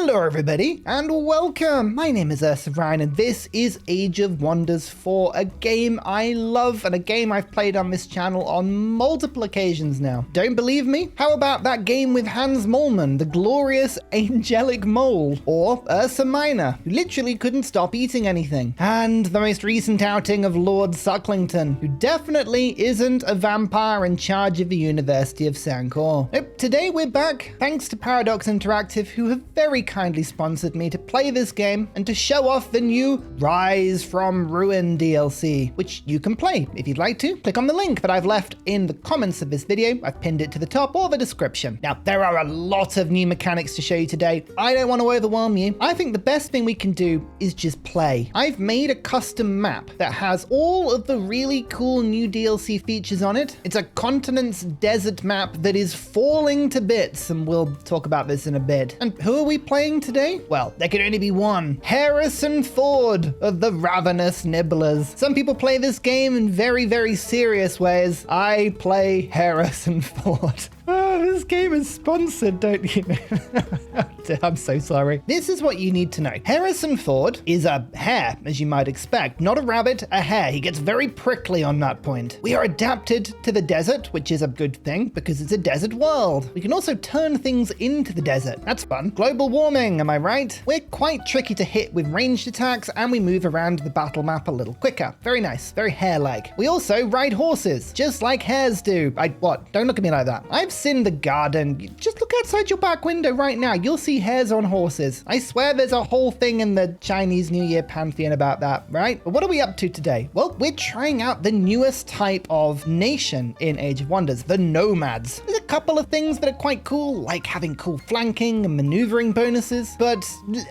Hello everybody, and welcome! My name is Ursa and this is Age of Wonders 4, a game I love and a game I've played on this channel on multiple occasions now. Don't believe me? How about that game with Hans Moleman, the glorious angelic mole? Or Ursa Minor, who literally couldn't stop eating anything. And the most recent outing of Lord Sucklington, who definitely isn't a vampire in charge of the University of Sancor. Nope, today we're back, thanks to Paradox Interactive, who have very kindly sponsored me to play this game and to show off the new Rise from Ruin DLC, which you can play if you'd like to. Click on the link that I've left in the comments of this video. I've pinned it to the top or the description. Now, there are a lot of new mechanics to show you today. I don't want to overwhelm you. I think the best thing we can do is just play. I've made a custom map that has all of the really cool new DLC features on it. It's a continent's desert map that is falling to bits, and we'll talk about this in a bit. And who are we playing today? Well, there can only be one. Hare-isson Ford of the Ravenous Nibblers. Some people play this game in very, very serious ways. I play Hare-isson Ford. This game is sponsored, don't you? I'm so sorry. This is what you need to know. Hare-isson Ford is a hare, as you might expect. Not a rabbit, a hare. He gets very prickly on that point. We are adapted to the desert, which is a good thing because it's a desert world. We can also turn things into the desert. That's fun. Global warming, am I right? We're quite tricky to hit with ranged attacks, and we move around the battle map a little quicker. Very nice, very hare-like. We also ride horses, just like hares do. What? Don't look at me like that. I've seen the garden. Just look outside your back window right now. You'll see hares on horses. I swear there's a whole thing in the Chinese New Year pantheon about that, right? But what are we up to today? Well, we're trying out the newest type of nation in Age of Wonders, the nomads. There's a couple of things that are quite cool, like having cool flanking and maneuvering bonuses, but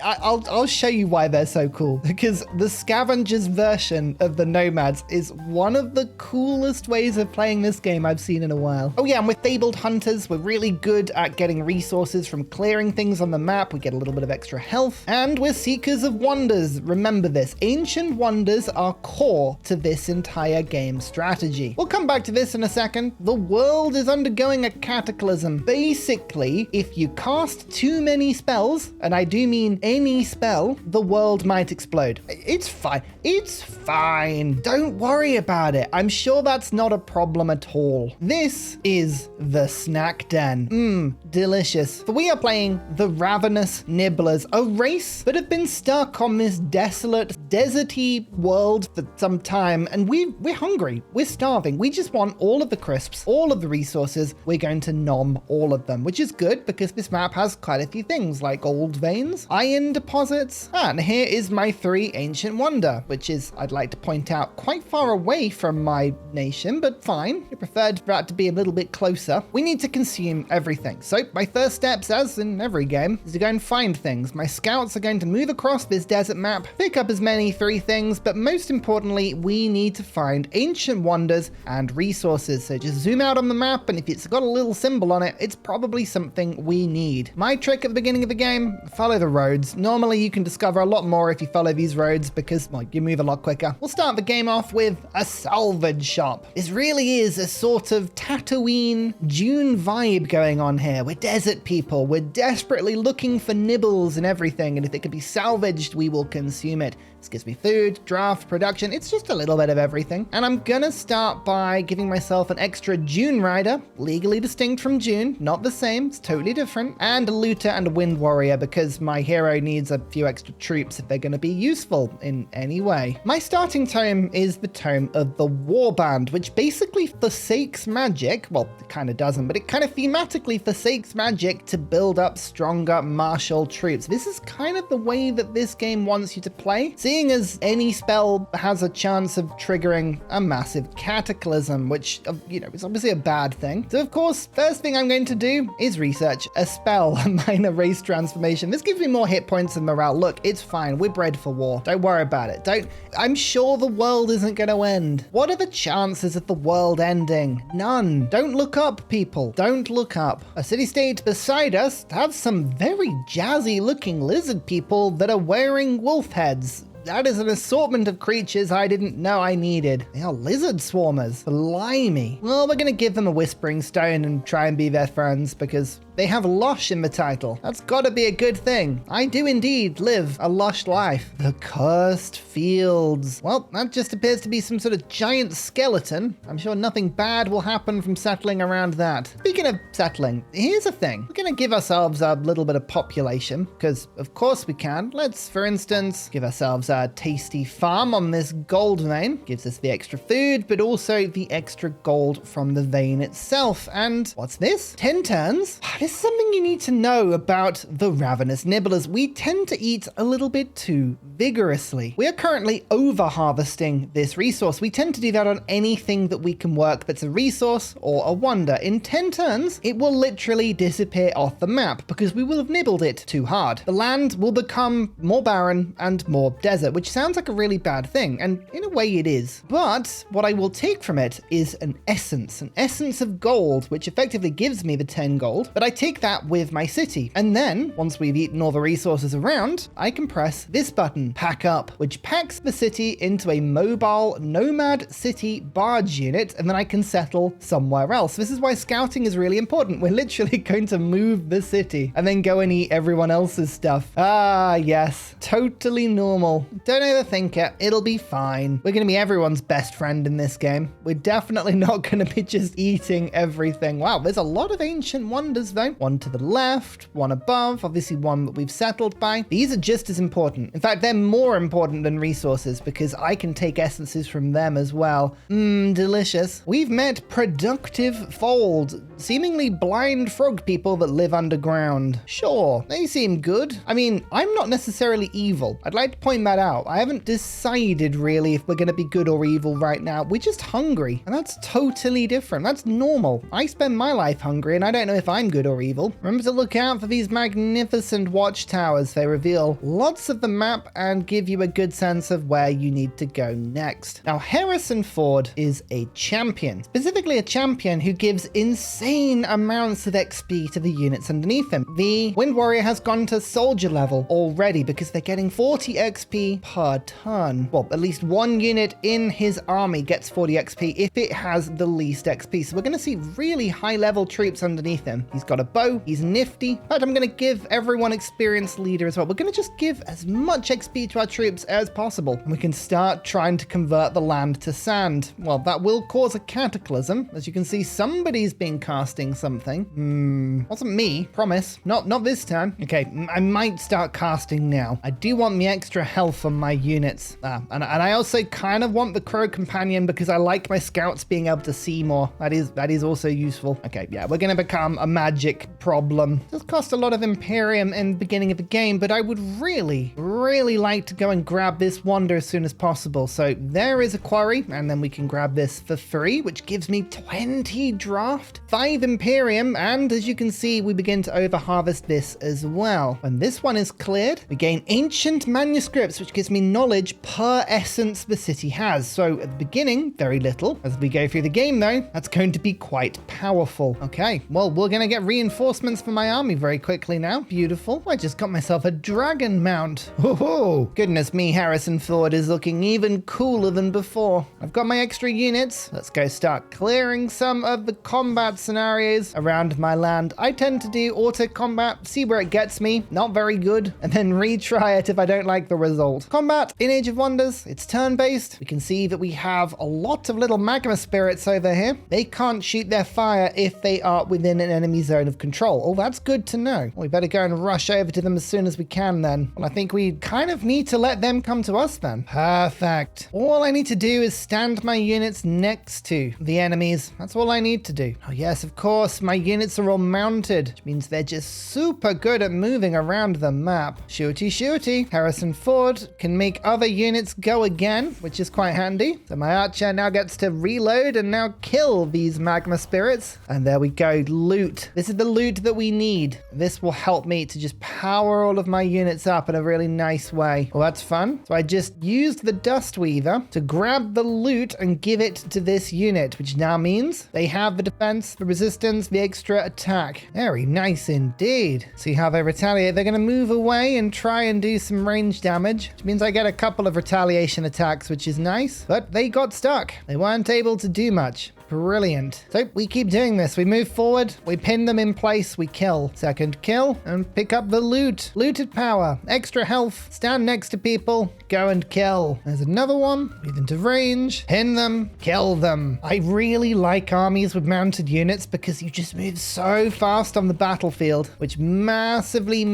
I'll show you why they're so cool, because the scavengers version of the nomads is one of the coolest ways of playing this game I've seen in a while. Oh yeah, and we're fabled hunters. We're really good at getting resources from clearing things on the map. We get a little bit of extra health, and we're seekers of wonders. Remember this, ancient wonders are core to this entire game strategy. We'll come back to this in a second. The world is undergoing a cataclysm. Basically, if you cast too many spells, and I do mean any spell, the world might explode. It's fine. It's fine. Don't worry about it. I'm sure that's not a problem at all. This is the snack den. Delicious. For we are playing the Ravenous Nibblers, a race that have been stuck on this desolate, deserty world for some time, and we're hungry. We're starving. We just want all of the crisps, all of the resources. We're going to nom all of them, which is good because this map has quite a few things like gold veins, iron deposits, and here is my 3 ancient wonder, which is, I'd like to point out, quite far away from my nation, but fine. I preferred for that to be a little bit closer. We need to consume everything. So my first steps, as in every game, is to go and find things. My scouts are going to move across this desert map, pick up as many 3 things, but most importantly, we need to find ancient wonders and resources. So just zoom out on the map, and if it's got a little symbol on it, it's probably something we need. My trick at the beginning of the game, follow the roads. Normally you can discover a lot more if you follow these roads because, well, you move a lot quicker. We'll start the game off with a salvage shop. This really is a sort of Tatooine June vibe going on here. We're desert people. We're desperately looking for nibbles and everything, and if it can be salvaged, we will consume it. This gives me food, draft, production. It's just a little bit of everything. And I'm gonna start by giving myself an extra June rider, legally distinct from June, not the same, it's totally different, and a looter and a wind warrior because my hero needs a few extra troops if they're gonna be useful in any way. My starting tome is the Tome of the Warband, which basically forsakes magic. Well, it kind of doesn't, but it kind of thematically forsakes magic to build up stronger martial troops. This is kind of the way that this game wants you to play. Seeing as any spell has a chance of triggering a massive cataclysm, which, is obviously a bad thing. So of course, first thing I'm going to do is research a spell, a minor race transformation. This gives me more hit points and morale. Look, it's fine. We're bred for war. Don't worry about it. I'm sure the world isn't going to end. What are the chances of the world ending? None. Don't look up, people. Don't look up. A city-state beside us has some very jazzy looking lizard people that are wearing wolf heads. That is an assortment of creatures I didn't know I needed. They are lizard swarmers. Blimey. Well, we're gonna give them a whispering stone and try and be their friends because They have lush in the title. That's gotta be a good thing. I do indeed live a lush life. The cursed fields. Well, that just appears to be some sort of giant skeleton. I'm sure nothing bad will happen from settling around that. Speaking of settling, here's a thing. We're gonna give ourselves a little bit of population, because of course we can. Let's, for instance, give ourselves a tasty farm on this gold vein. Gives us the extra food, but also the extra gold from the vein itself. And what's this? 10 turns? This is something you need to know about the Ravenous Nibblers. We tend to eat a little bit too vigorously. We are currently over-harvesting this resource. We tend to do that on anything that we can work that's a resource or a wonder. In 10 turns, it will literally disappear off the map because we will have nibbled it too hard. The land will become more barren and more desert, which sounds like a really bad thing, and in a way it is. But what I will take from it is an essence of gold, which effectively gives me the 10 gold, but I take that with my city. And then, once we've eaten all the resources around, I can press this button, Pack Up, which packs the city into a mobile nomad city barge unit, and then I can settle somewhere else. This is why scouting is really important. We're literally going to move the city and then go and eat everyone else's stuff. Ah, yes. Totally normal. Don't overthink it. It'll be fine. We're going to be everyone's best friend in this game. We're definitely not going to be just eating everything. Wow, there's a lot of ancient wonders though. One to the left, one above, obviously one that we've settled by. These are just as important. In fact, they're more important than resources because I can take essences from them as well. Delicious. We've met productive fold, seemingly blind frog people that live underground. Sure, they seem good. I mean, I'm not necessarily evil. I'd like to point that out. I haven't decided really if we're going to be good or evil right now. We're just hungry, and that's totally different. That's normal. I spend my life hungry, and I don't know if I'm good or evil. Remember to look out for these magnificent watchtowers. They reveal lots of the map and give you a good sense of where you need to go next. Now, Hare-isson Ford is a champion, specifically a champion who gives insane amounts of XP to the units underneath him. The Wind Warrior has gone to soldier level already because they're getting 40 XP per turn. Well, at least one unit in his army gets 40 XP if it has the least XP. So we're going to see really high level troops underneath him. He's got a bow. He's nifty. But I'm going to give everyone experienced leader as well. We're going to just give as much XP to our troops as possible. And we can start trying to convert the land to sand. Well, that will cause a cataclysm. As you can see, somebody's been casting something. Wasn't me, promise. Not this time. Okay, I might start casting now. I do want the extra health on my units. And I also kind of want the Crow Companion because I like my scouts being able to see more. That is also useful. Okay, yeah, we're going to become a magic problem. It does cost a lot of Imperium in the beginning of the game, but I would really like to go and grab this wonder as soon as possible. So there is a quarry, and then we can grab this for free, which gives me 20 draft, 5 Imperium, and as you can see, we begin to overharvest this as well. When this one is cleared, we gain ancient manuscripts, which gives me knowledge per essence the city has. So at the beginning, very little. As we go through the game though, that's going to be quite powerful. Okay, well, we're going to get reinforcements for my army very quickly now. Beautiful. I just got myself a dragon mount. Oh, goodness me, Hare-isson Ford is looking even cooler than before. I've got my extra units. Let's go start clearing some of the combat scenarios around my land. I tend to do auto combat, see where it gets me, not very good, and then retry it if I don't like the result. Combat in Age of Wonders, it's turn-based. We can see that we have a lot of little magma spirits over here. They can't shoot their fire if they are within an enemy zone of control. Oh, that's good to know. We better go and rush over to them as soon as we can then. Well, I think we kind of need to let them come to us then. Perfect. All I need to do is stand my units next to the enemies. That's all I need to do. Oh yes, of course, my units are all mounted, which means they're just super good at moving around the map. Shooty. Hare-isson Ford can make other units go again, which is quite handy. So my archer now gets to reload and now kill these magma spirits. And there we go, loot. This is the loot that we need. This will help me to just power all of my units up in a really nice way. Well, that's fun. So I just used the Dust Weaver to grab the loot and give it to this unit, which now means they have the defense, the resistance, the extra attack. Very nice indeed. See how they retaliate. They're going to move away and try and do some range damage, which means I get a couple of retaliation attacks, which is nice, but they got stuck. They weren't able to do much. Brilliant. So we keep doing this. We move forward, we pin them in place, we kill. Second kill, and pick up the loot. Looted power, extra health, stand next to people, go and kill. There's another one, move into range, pin them, kill them. I really like armies with mounted units because you just move so fast on the battlefield, which massively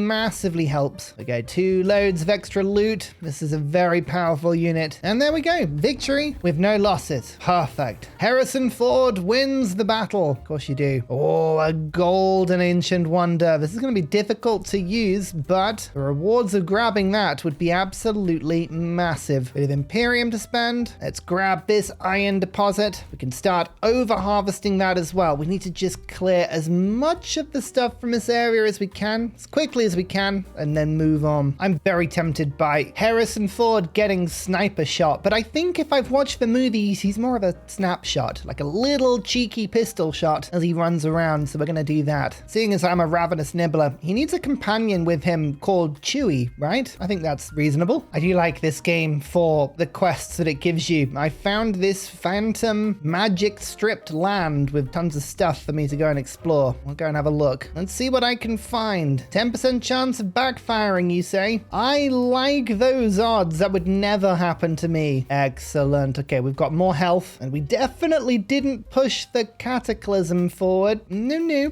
helps. Okay, 2 loads of extra loot. This is a very powerful unit. And there we go. Victory with no losses. Perfect. Hare-isson Ford wins the battle. Of course you do. Oh, a golden ancient wonder. This is going to be difficult to use, but the rewards of grabbing that would be absolutely massive. We have Imperium to spend. Let's grab this iron deposit. We can start over-harvesting that as well. We need to just clear as much of the stuff from this area as we can, as quickly as we can, and then move on. I'm very tempted by Hare-isson Ford getting sniper shot, but I think if I've watched the movies, he's more of a snapshot, like a little cheeky pistol shot as he runs around, so we're gonna do that. Seeing as I'm a Ravenous Nibbler, he needs a companion with him called Chewie, right? I think that's reasonable. I do like this game for the quests that it gives you. I found this phantom magic stripped land with tons of stuff for me to go and explore. We'll go and have a look. Let's see what I can find. 10% chance of backfiring, you say? I like those odds. That would never happen to me. Excellent. Okay, we've got more health, and we definitely didn't push the cataclysm forward. No,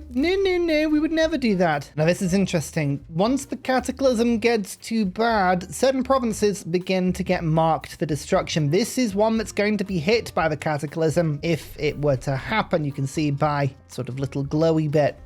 we would never do that. Now, this is interesting. Once the cataclysm gets too bad, certain provinces begin to get marked for destruction. This is one that's going to be hit by the cataclysm if it were to happen. You can see by sort of little glowy bit.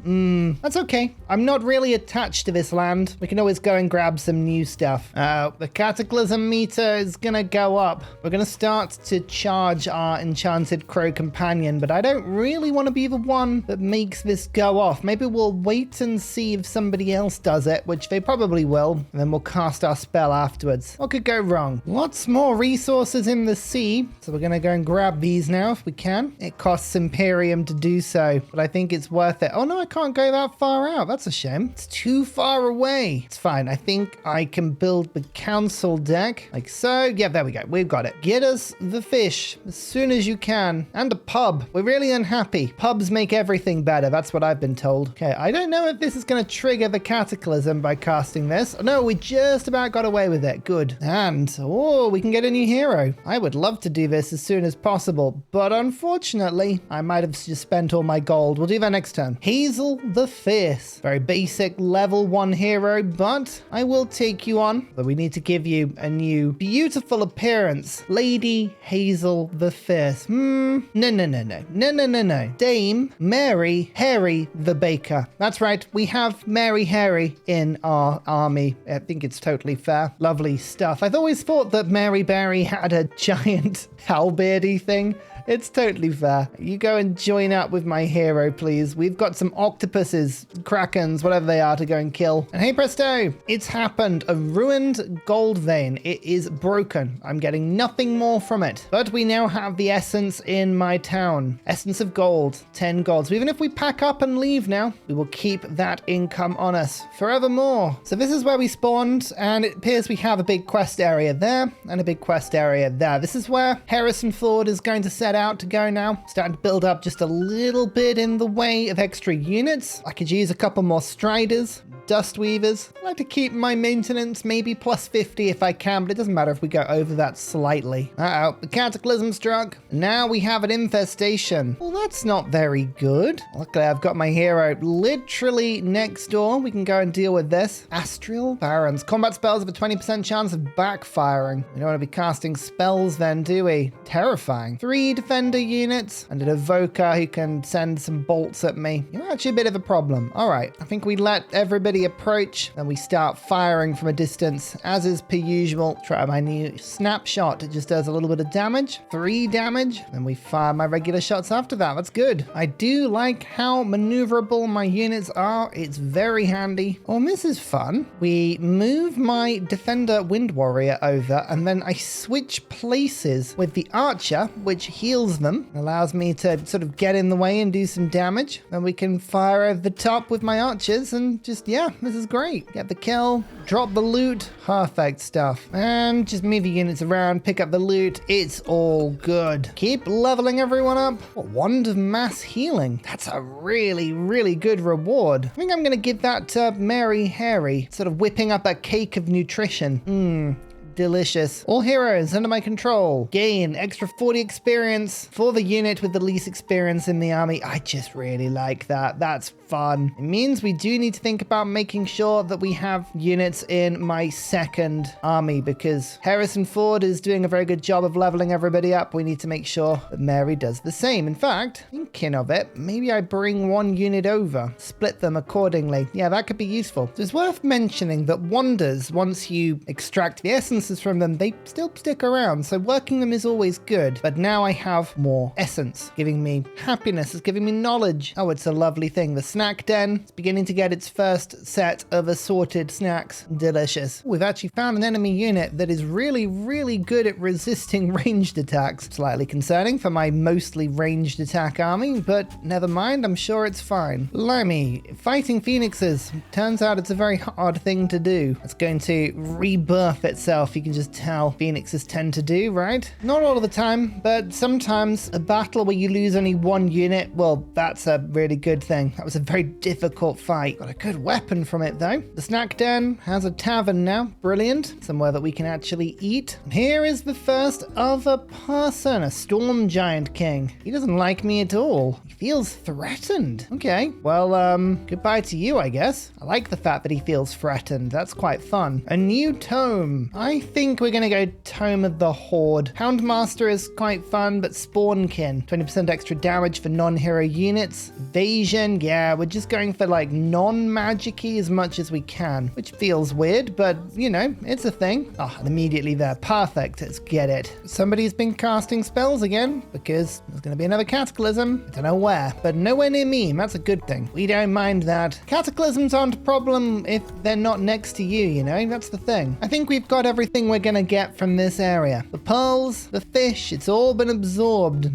That's okay. I'm not really attached to this land. We can always go and grab some new stuff. The cataclysm meter is gonna go up. We're gonna start to charge our enchanted crow companion, but I don't really want to be the one that makes this go off. Maybe we'll wait and see if somebody else does it, which they probably will, and then we'll cast our spell afterwards. What could go wrong? Lots more resources in the sea, so we're gonna go and grab these now if we can. It costs Imperium to do so, but I think it's worth it. Oh no, I can't go that far out. That's a shame. It's too far away. It's fine. I think I can build the council deck like so. Yeah, there we go. We've got it. Get us the fish as soon as you can. And a pub. We're really unhappy. Pubs make everything better. That's what I've been told. Okay, I don't know if this is going to trigger the cataclysm by casting this. No, we just about got away with it. Good. And, oh, we can get a new hero. I would love to do this as soon as possible, but unfortunately, I might have just spent all my gold. We'll do that next turn. Hazel the Fierce. Very basic level 1 hero, but I will take you on. But we need to give you a new beautiful appearance. Lady Hazel the Fierce. No. Dame Mary Harry the Baker. That's right. We have Mary Harry in our army. I think it's totally fair. Lovely stuff. I've always thought that Mary Berry had a giant halberdy thing. It's totally fair. You go and join up with my hero, please. We've got some octopuses, krakens, whatever they are, to go and kill. And hey presto, it's happened. A ruined gold vein. It is broken. I'm getting nothing more from it. But we now have the essence in my town. Essence of gold, 10 gold. So even if we pack up and leave now, we will keep that income on us forevermore. So this is where we spawned, and it appears we have a big quest area there and a big quest area there. This is where Hare-isson Ford is going to set out to go now. Starting to build up just a little bit in the way of extra units. I could use a couple more striders, dust weavers. I like to keep my maintenance maybe plus 50 if I can, but it doesn't matter if we go over that slightly. Uh-oh, the cataclysm struck. Now we have an infestation. Well, that's not very good. Luckily, I've got my hero literally next door. We can go and deal with this. Astral Barons. Combat spells have a 20% chance of backfiring. We don't want to be casting spells then, do we? Terrifying. 3 defender units and an evoker who can send some bolts at me. You're actually a bit of a problem. All right, I think we let everybody approach and we start firing from a distance as is per usual. Try my new snapshot. It just does a little bit of damage, 3 damage, and we fire my regular shots after that. That's good. I do like how maneuverable my units are. It's very handy. Oh, this is fun. We move my defender wind warrior over and then I switch places with the archer, which heals them, allows me to sort of get in the way and do some damage. Then we can fire over the top with my archers and just, yeah, Yeah, this is great. Get the kill, drop the loot, perfect stuff. And just move the units around, pick up the loot. It's all good. Keep leveling everyone up. What, wand of mass healing. That's a really, really good reward. I think I'm going to give that to Mary Harry. Sort of whipping up a cake of nutrition. Delicious. All heroes under my control gain extra 40 experience for the unit with the least experience in the army. I just really like that. That's fun. It means we do need to think about making sure that we have units in my second army, because Hare-isson Ford is doing a very good job of leveling everybody up. We need to make sure that Mary does the same. In fact, thinking of it, maybe I bring one unit over, split them accordingly. Yeah, that could be useful. So it's worth mentioning that wonders, once you extract the essences from them, they still stick around. So working them is always good. But now I have more essence, giving me happiness. It's giving me knowledge. Oh, it's a lovely thing. The snack den is beginning to get its first set of assorted snacks. Delicious. We've actually found an enemy unit that is really, really good at resisting ranged attacks. Slightly concerning for my mostly ranged attack army, but never mind. I'm sure it's fine. Blimey, fighting phoenixes. Turns out it's a very hard thing to do. It's going to rebirth itself. You can just tell phoenixes tend to do, right? Not all of the time, but sometimes a battle where you lose only one unit, well, that's a really good thing. That was a very difficult fight. Got a good weapon from it, though. The snack den has a tavern now. Brilliant. Somewhere that we can actually eat. And here is the first other person, a storm giant king. He doesn't like me at all. He feels threatened. Okay, well, goodbye to you, I guess. I like the fact that he feels threatened. That's quite fun. A new tome. I think we're going to go Tome of the Horde. Houndmaster is quite fun, but Spawnkin. 20% extra damage for non-hero units. Evasion, yeah, we're just going for like non-magic-y as much as we can, which feels weird, but you know, it's a thing. Oh, and immediately there. Perfect. Let's get it. Somebody's been casting spells again, because there's going to be another cataclysm. I don't know where, but nowhere near me. That's a good thing. We don't mind that. Cataclysms aren't a problem if they're not next to you, you know? That's the thing. I think we've got everything we're gonna get from this area. The pearls, the fish, it's all been absorbed.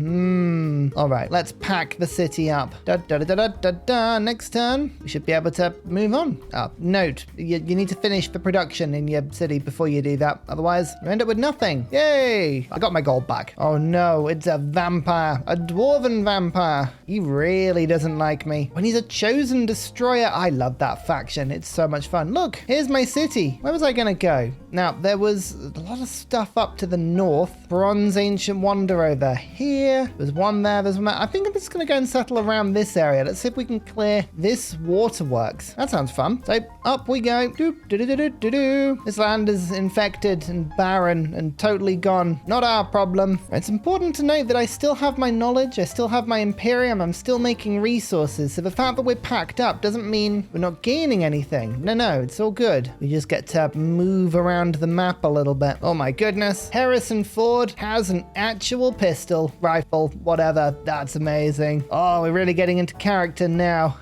All right, let's pack the city up. Next turn, we should be able to move on. Note, you need to finish the production in your city before you do that. Otherwise, you end up with nothing. Yay! I got my gold back. Oh no, it's a vampire. A dwarven vampire. He really doesn't like me. When he's a chosen destroyer, I love that faction. It's so much fun. Look, here's my city. Where was I gonna go? Now, there was a lot of stuff up to the north. Bronze Ancient Wonder over here. There's one there, there's one there. I think I'm just going to go and settle around this area. Let's see if we can clear this waterworks. That sounds fun. So, up we go. This land is infected and barren and totally gone. Not our problem. It's important to note that I still have my knowledge. I still have my Imperium. I'm still making resources. So the fact that we're packed up doesn't mean we're not gaining anything. No, it's all good. We just get to move around the map a little bit. Oh my goodness. Hare-isson Ford has an actual pistol, rifle, whatever. That's amazing. Oh, we're really getting into character now.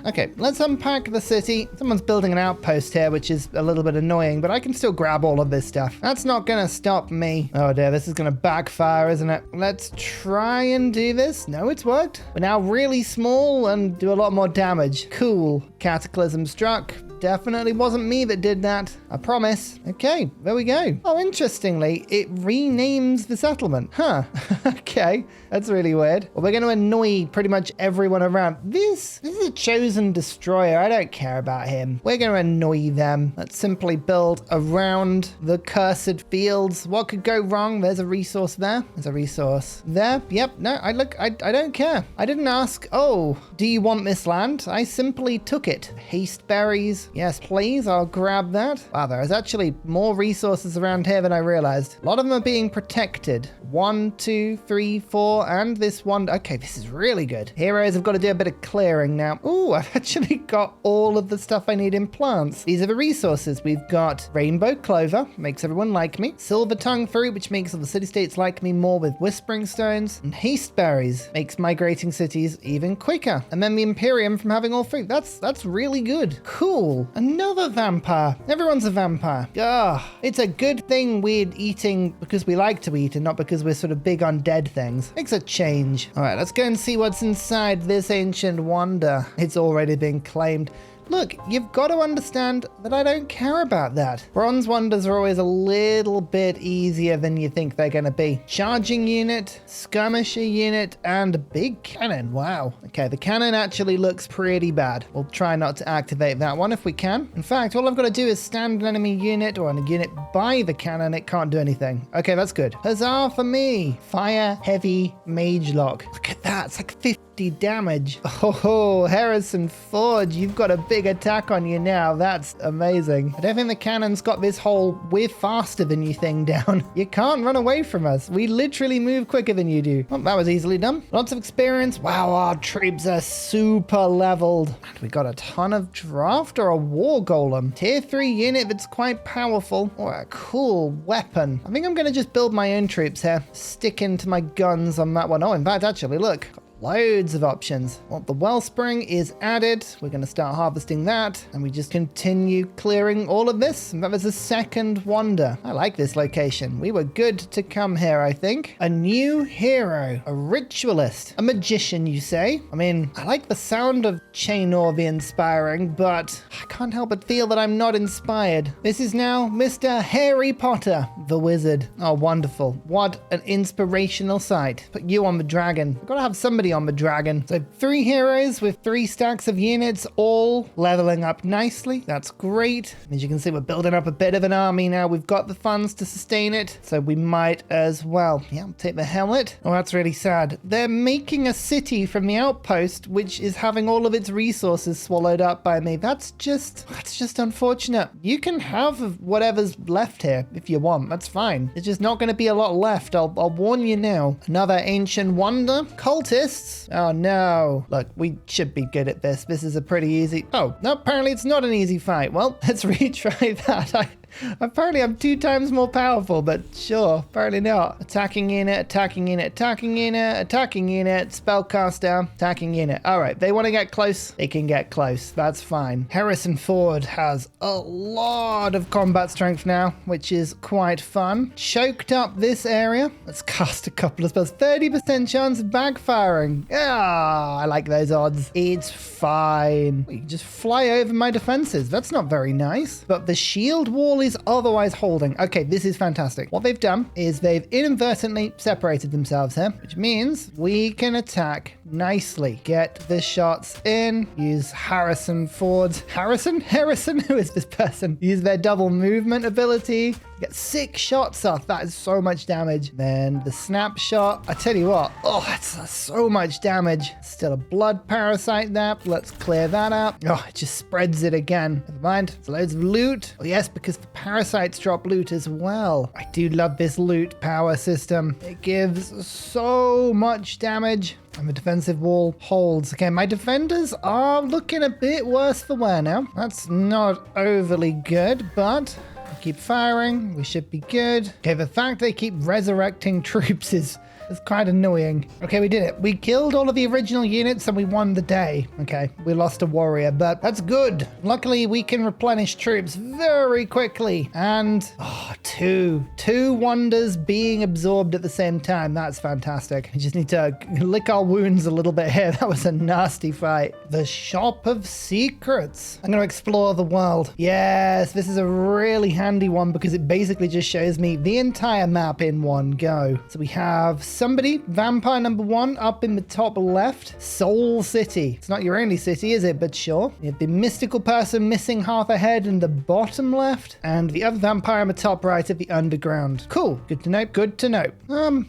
Okay, let's unpack the city. Someone's building an outpost here, which is a little bit annoying, but I can still grab all of this stuff. That's not gonna stop me. Oh dear, this is gonna backfire, isn't it? Let's try and do this. No, it's worked. We're now really small and do a lot more damage. Cool. Cataclysm struck. Definitely wasn't me that did that. I promise. Okay, there we go. Oh, interestingly, it renames the settlement. Huh. Okay, that's really weird. Well, we're going to annoy pretty much everyone around. This is a chosen destroyer. I don't care about him. We're going to annoy them. Let's simply build around the cursed fields. What could go wrong? There's a resource there. There's a resource there. Yep. No, I don't care. I didn't ask, oh, do you want this land? I simply took it. Haste berries. Yes, please. I'll grab that. Wow, there is actually more resources around here than I realized. A lot of them are being protected. 1, 2, 3, 4, and this one. Okay, this is really good. Heroes have got to do a bit of clearing now. Ooh, I've actually got all of the stuff I need in plants. These are the resources. We've got rainbow clover, makes everyone like me. Silver tongue fruit, which makes all the city-states like me more with whispering stones. And haste berries, makes migrating cities even quicker. And then the Imperium from having all fruit. That's really good. Cool. Another vampire. Everyone's a vampire. It's a good thing we're eating because we like to eat and not because we're sort of big on dead things. Makes a change. All right, let's go and see what's inside this ancient wonder. It's already been claimed. look, you've got to understand that I don't care about that. Bronze wonders are always a little bit easier than you think they're going to be. Charging unit, skirmisher unit, and a big cannon. Wow. Okay, the cannon actually looks pretty bad. We'll try not to activate that one if we can. In fact, all I've got to do is stand an enemy unit or a unit by the cannon. It can't do anything. Okay, that's good. Huzzah for me. Fire heavy mage lock. Look at that. It's like 50 damage. Oh, Hare-isson Ford, you've got a big attack on you now. That's amazing. I don't think the cannon's got this whole we're faster than you thing down. You can't run away from us. We literally move quicker than you do. Well, that was easily done. Lots of experience. Wow, our troops are super leveled. And we got a ton of draft or a war golem. Tier 3 unit that's quite powerful. Or a cool weapon. I think I'm going to just build my own troops here. Stick into my guns on that one. Oh, in fact, actually, look. Loads of options. Well, the wellspring is added. We're going to start harvesting that. And we just continue clearing all of this. And that was a second wonder. I like this location. We were good to come here, I think. A new hero. A ritualist. A magician, you say? I mean, I like the sound of Chainor inspiring, but I can't help but feel that I'm not inspired. This is now Mr. Harry Potter, the wizard. Oh, wonderful. What an inspirational sight. Put you on the dragon. I've got to have somebody on the dragon. So 3 heroes with 3 stacks of units, all leveling up nicely. That's great. As you can see, we're building up a bit of an army now. We've got the funds to sustain it, so we might as well. Yeah, I'll take the helmet. Oh, that's really sad. They're making a city from the outpost, which is having all of its resources swallowed up by me. That's just unfortunate. You can have whatever's left here if you want. That's fine. There's just not going to be a lot left. I'll warn you now. Another ancient wonder. Cultists. Oh no. Look, we should be good at this. This is a pretty easy... Oh, no, apparently it's not an easy fight. Well, let's retry that. Apparently I'm 2 times more powerful, but sure, apparently not. Attacking unit, attacking unit, attacking unit, attacking unit, spellcaster, attacking unit. All right, they want to get close. They can get close. That's fine. Hare-isson Ford has a lot of combat strength now, which is quite fun. Choked up this area. Let's cast a couple of spells. 30% chance of backfiring. Ah, I like those odds. It's fine. You can just fly over my defenses. That's not very nice. But the shield wall is otherwise holding. Okay, this is fantastic. What they've done is they've inadvertently separated themselves here, which means we can attack nicely. Get the shots in. Use Hare-isson Ford's... Hare-isson? Who is this person? Use their double movement ability. Get 6 shots off. That is so much damage. Then the snapshot. I tell you what. Oh, that's so much damage. Still a blood parasite there. Let's clear that up. Oh, it just spreads it again. Never mind. There's loads of loot. Oh, yes, because the parasites drop loot as well. I do love this loot power system. It gives so much damage. And the defensive wall holds. Okay, my defenders are looking a bit worse for wear now. That's not overly good, but... keep firing. We should be good. Okay, the fact they keep resurrecting troops is quite annoying. Okay, we did it. We killed all of the original units and we won the day. Okay, we lost a warrior, but that's good. Luckily, we can replenish troops very quickly. And, two wonders being absorbed at the same time. That's fantastic. We just need to lick our wounds a little bit here. That was a nasty fight. The Shop of Secrets. I'm going to explore the world. Yes, this is a really handy one because it basically just shows me the entire map in one go. So we have somebody, vampire number 1, up in the top left. Soul City. It's not your only city, is it? But sure. You have the mystical person missing half a head in the bottom left, and the other vampire in the top right at the underground. Cool. Good to know. Good to know.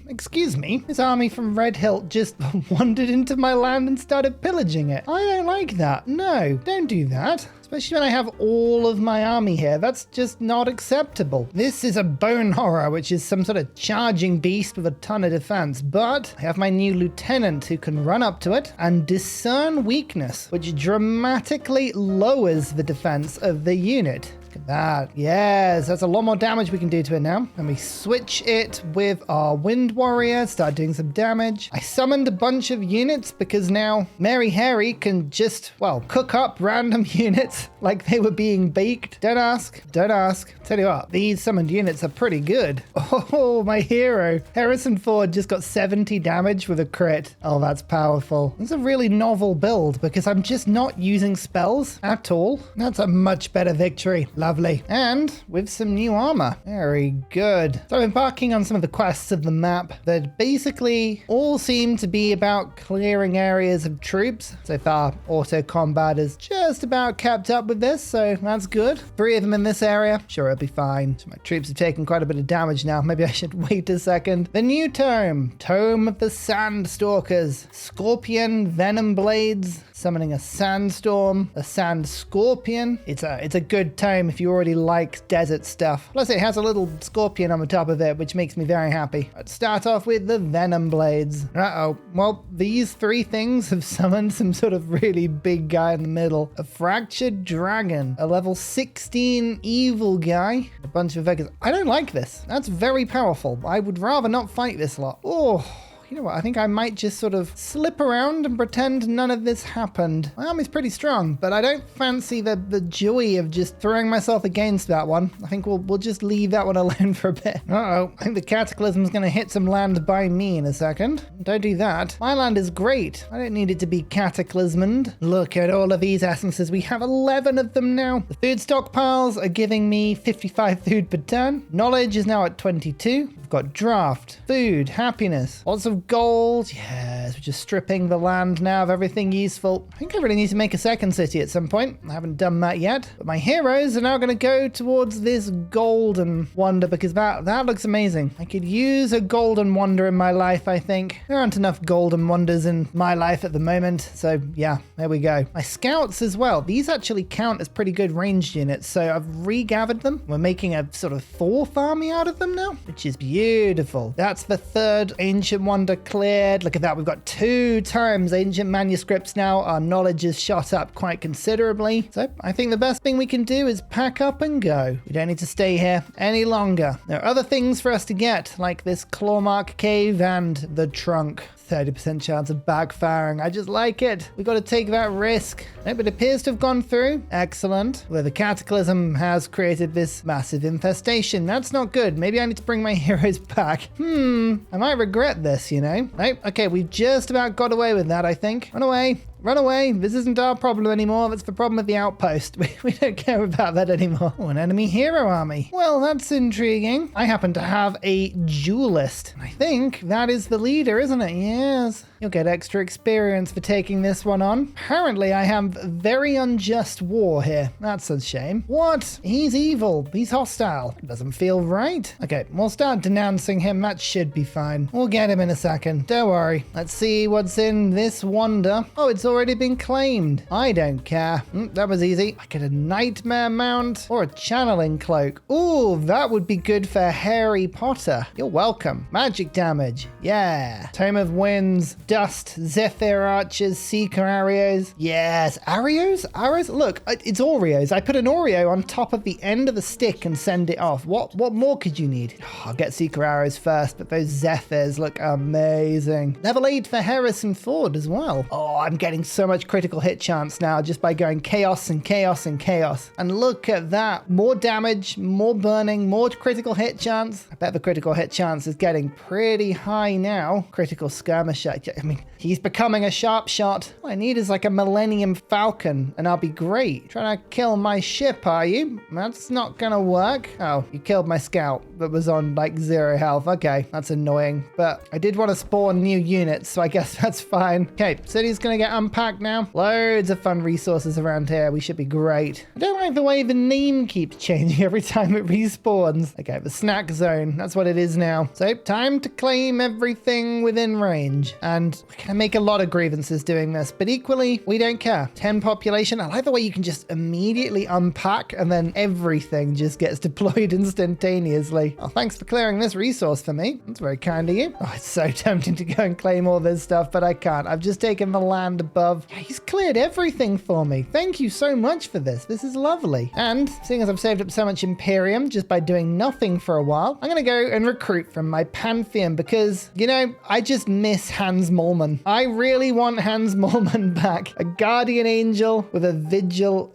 Excuse me. This army from Red Hilt just wandered into my land and started pillaging it. I don't like that. No, don't do that. Especially when I have all of my army here. That's just not acceptable. This is a bone horror, which is some sort of charging beast with a ton of defense. But I have my new lieutenant who can run up to it and discern weakness, which dramatically lowers the defense of the unit. Look at that. Yes, that's a lot more damage we can do to it now. And we switch it with our Wind Warrior, start doing some damage. I summoned a bunch of units because now Mary Harry can just, well, cook up random units like they were being baked. Don't ask. Don't ask. Tell you what, these summoned units are pretty good. Oh, my hero. Hare-isson Ford just got 70 damage with a crit. Oh, that's powerful. It's a really novel build because I'm just not using spells at all. That's a much better victory. Lovely. And with some new armor. Very good. So I'm embarking on some of the quests of the map that basically all seem to be about clearing areas of troops. So far, auto combat has just about kept up with this, so that's good. 3 of them in this area. Sure, it'll be fine. So my troops have taken quite a bit of damage now. Maybe I should wait a second. The new tome. Tome of the Sandstalkers. Scorpion Venom Blades. Summoning a sandstorm, a sand scorpion. It's a good tome if you already like desert stuff. Plus it has a little scorpion on the top of it, which makes me very happy. Let's start off with the venom blades. Uh-oh. Well, these 3 things have summoned some sort of really big guy in the middle. A fractured dragon, a level 16 evil guy, a bunch of Vegas. I don't like this. That's very powerful. I would rather not fight this lot. Oh. You know what, I think I might just sort of slip around and pretend none of this happened. My army's pretty strong, but I don't fancy the joy of just throwing myself against that one. I think we'll just leave that one alone for a bit. Uh-oh, I think the cataclysm's gonna hit some land by me in a second. Don't do that. My land is great. I don't need it to be cataclysmed. Look at all of these essences. We have 11 of them now. The food stockpiles are giving me 55 food per turn. Knowledge is now at 22. We've got draft, food, happiness, lots of gold. Yes, we're just stripping the land now of everything useful. I think I really need to make a second city at some point. I haven't done that yet. But my heroes are now going to go towards this golden wonder because that looks amazing. I could use a golden wonder in my life, I think. There aren't enough golden wonders in my life at the moment. So yeah, there we go. My scouts as well. These actually count as pretty good ranged units. So I've regathered them. We're making a sort of 4th army out of them now, which is beautiful. That's the 3rd ancient wonder cleared. Look at that. We've got 2 times ancient manuscripts now. Our knowledge has shot up quite considerably. So I think the best thing we can do is pack up and go. We don't need to stay here any longer. There are other things for us to get, like this clawmark cave and the trunk. 30% chance of backfiring. I just like it. We got to take that risk. Nope, it appears to have gone through. Excellent. Where the cataclysm has created this massive infestation. That's not good. Maybe I need to bring my heroes back. I might regret this, you know. Nope. Okay, we've just about got away with that, I think. Run away. Run away. This isn't our problem anymore. That's the problem of the outpost. We don't care about that anymore. Oh, an enemy hero army. Well, that's intriguing. I happen to have a duelist. I think that is the leader, isn't it? Yes. You'll get extra experience for taking this one on. Apparently, I have very unjust war here. That's a shame. What? He's evil. He's hostile. Doesn't feel right. Okay, we'll start denouncing him. That should be fine. We'll get him in a second. Don't worry. Let's see what's in this wonder. Oh, it's already been claimed. I don't care. That was easy. I get a nightmare mount or a channeling cloak. Ooh, that would be good for Harry Potter. You're welcome. Magic damage. Yeah. Tome of Winds. Dust, Zephyr Archers, Seeker Arrows. Yes, Arrows? Arrows? Look, it's Oreos. I put an Oreo on top of the end of the stick and send it off. What more could you need? Oh, I'll get Seeker Arrows first, but those Zephyrs look amazing. Level 8 for Hare-isson Ford as well. Oh, I'm getting so much critical hit chance now just by going chaos and chaos and chaos. And look at that. More damage, more burning, more critical hit chance. I bet the critical hit chance is getting pretty high now. Critical skirmisher. I mean, he's becoming a sharp shot. All I need is like a Millennium Falcon and I'll be great. Trying to kill my ship, are you? That's not gonna work. Oh, you killed my scout that was on like 0 health. Okay, that's annoying. But I did want to spawn new units, so I guess that's fine. Okay, city's gonna get unpacked now. Loads of fun resources around here. We should be great. I don't like the way the name keeps changing every time it respawns. Okay, the snack zone. That's what it is now. So time to claim everything within range. And we can make a lot of grievances doing this, but equally, we don't care. 10 population. I like the way you can just immediately unpack and then everything just gets deployed instantaneously. lovely. Oh, thanks for clearing this resource for me. That's very kind of you. Oh, it's so tempting to go and claim all this stuff, but I can't. I've just taken the land above. Yeah, he's cleared everything for me. Thank you so much for this. This is lovely. And seeing as I've saved up so much Imperium just by doing nothing for a while, I'm going to go and recruit from my Pantheon because, you know, I just miss Hans Moleman. I really want Hans Moleman back. A guardian angel with a vigil.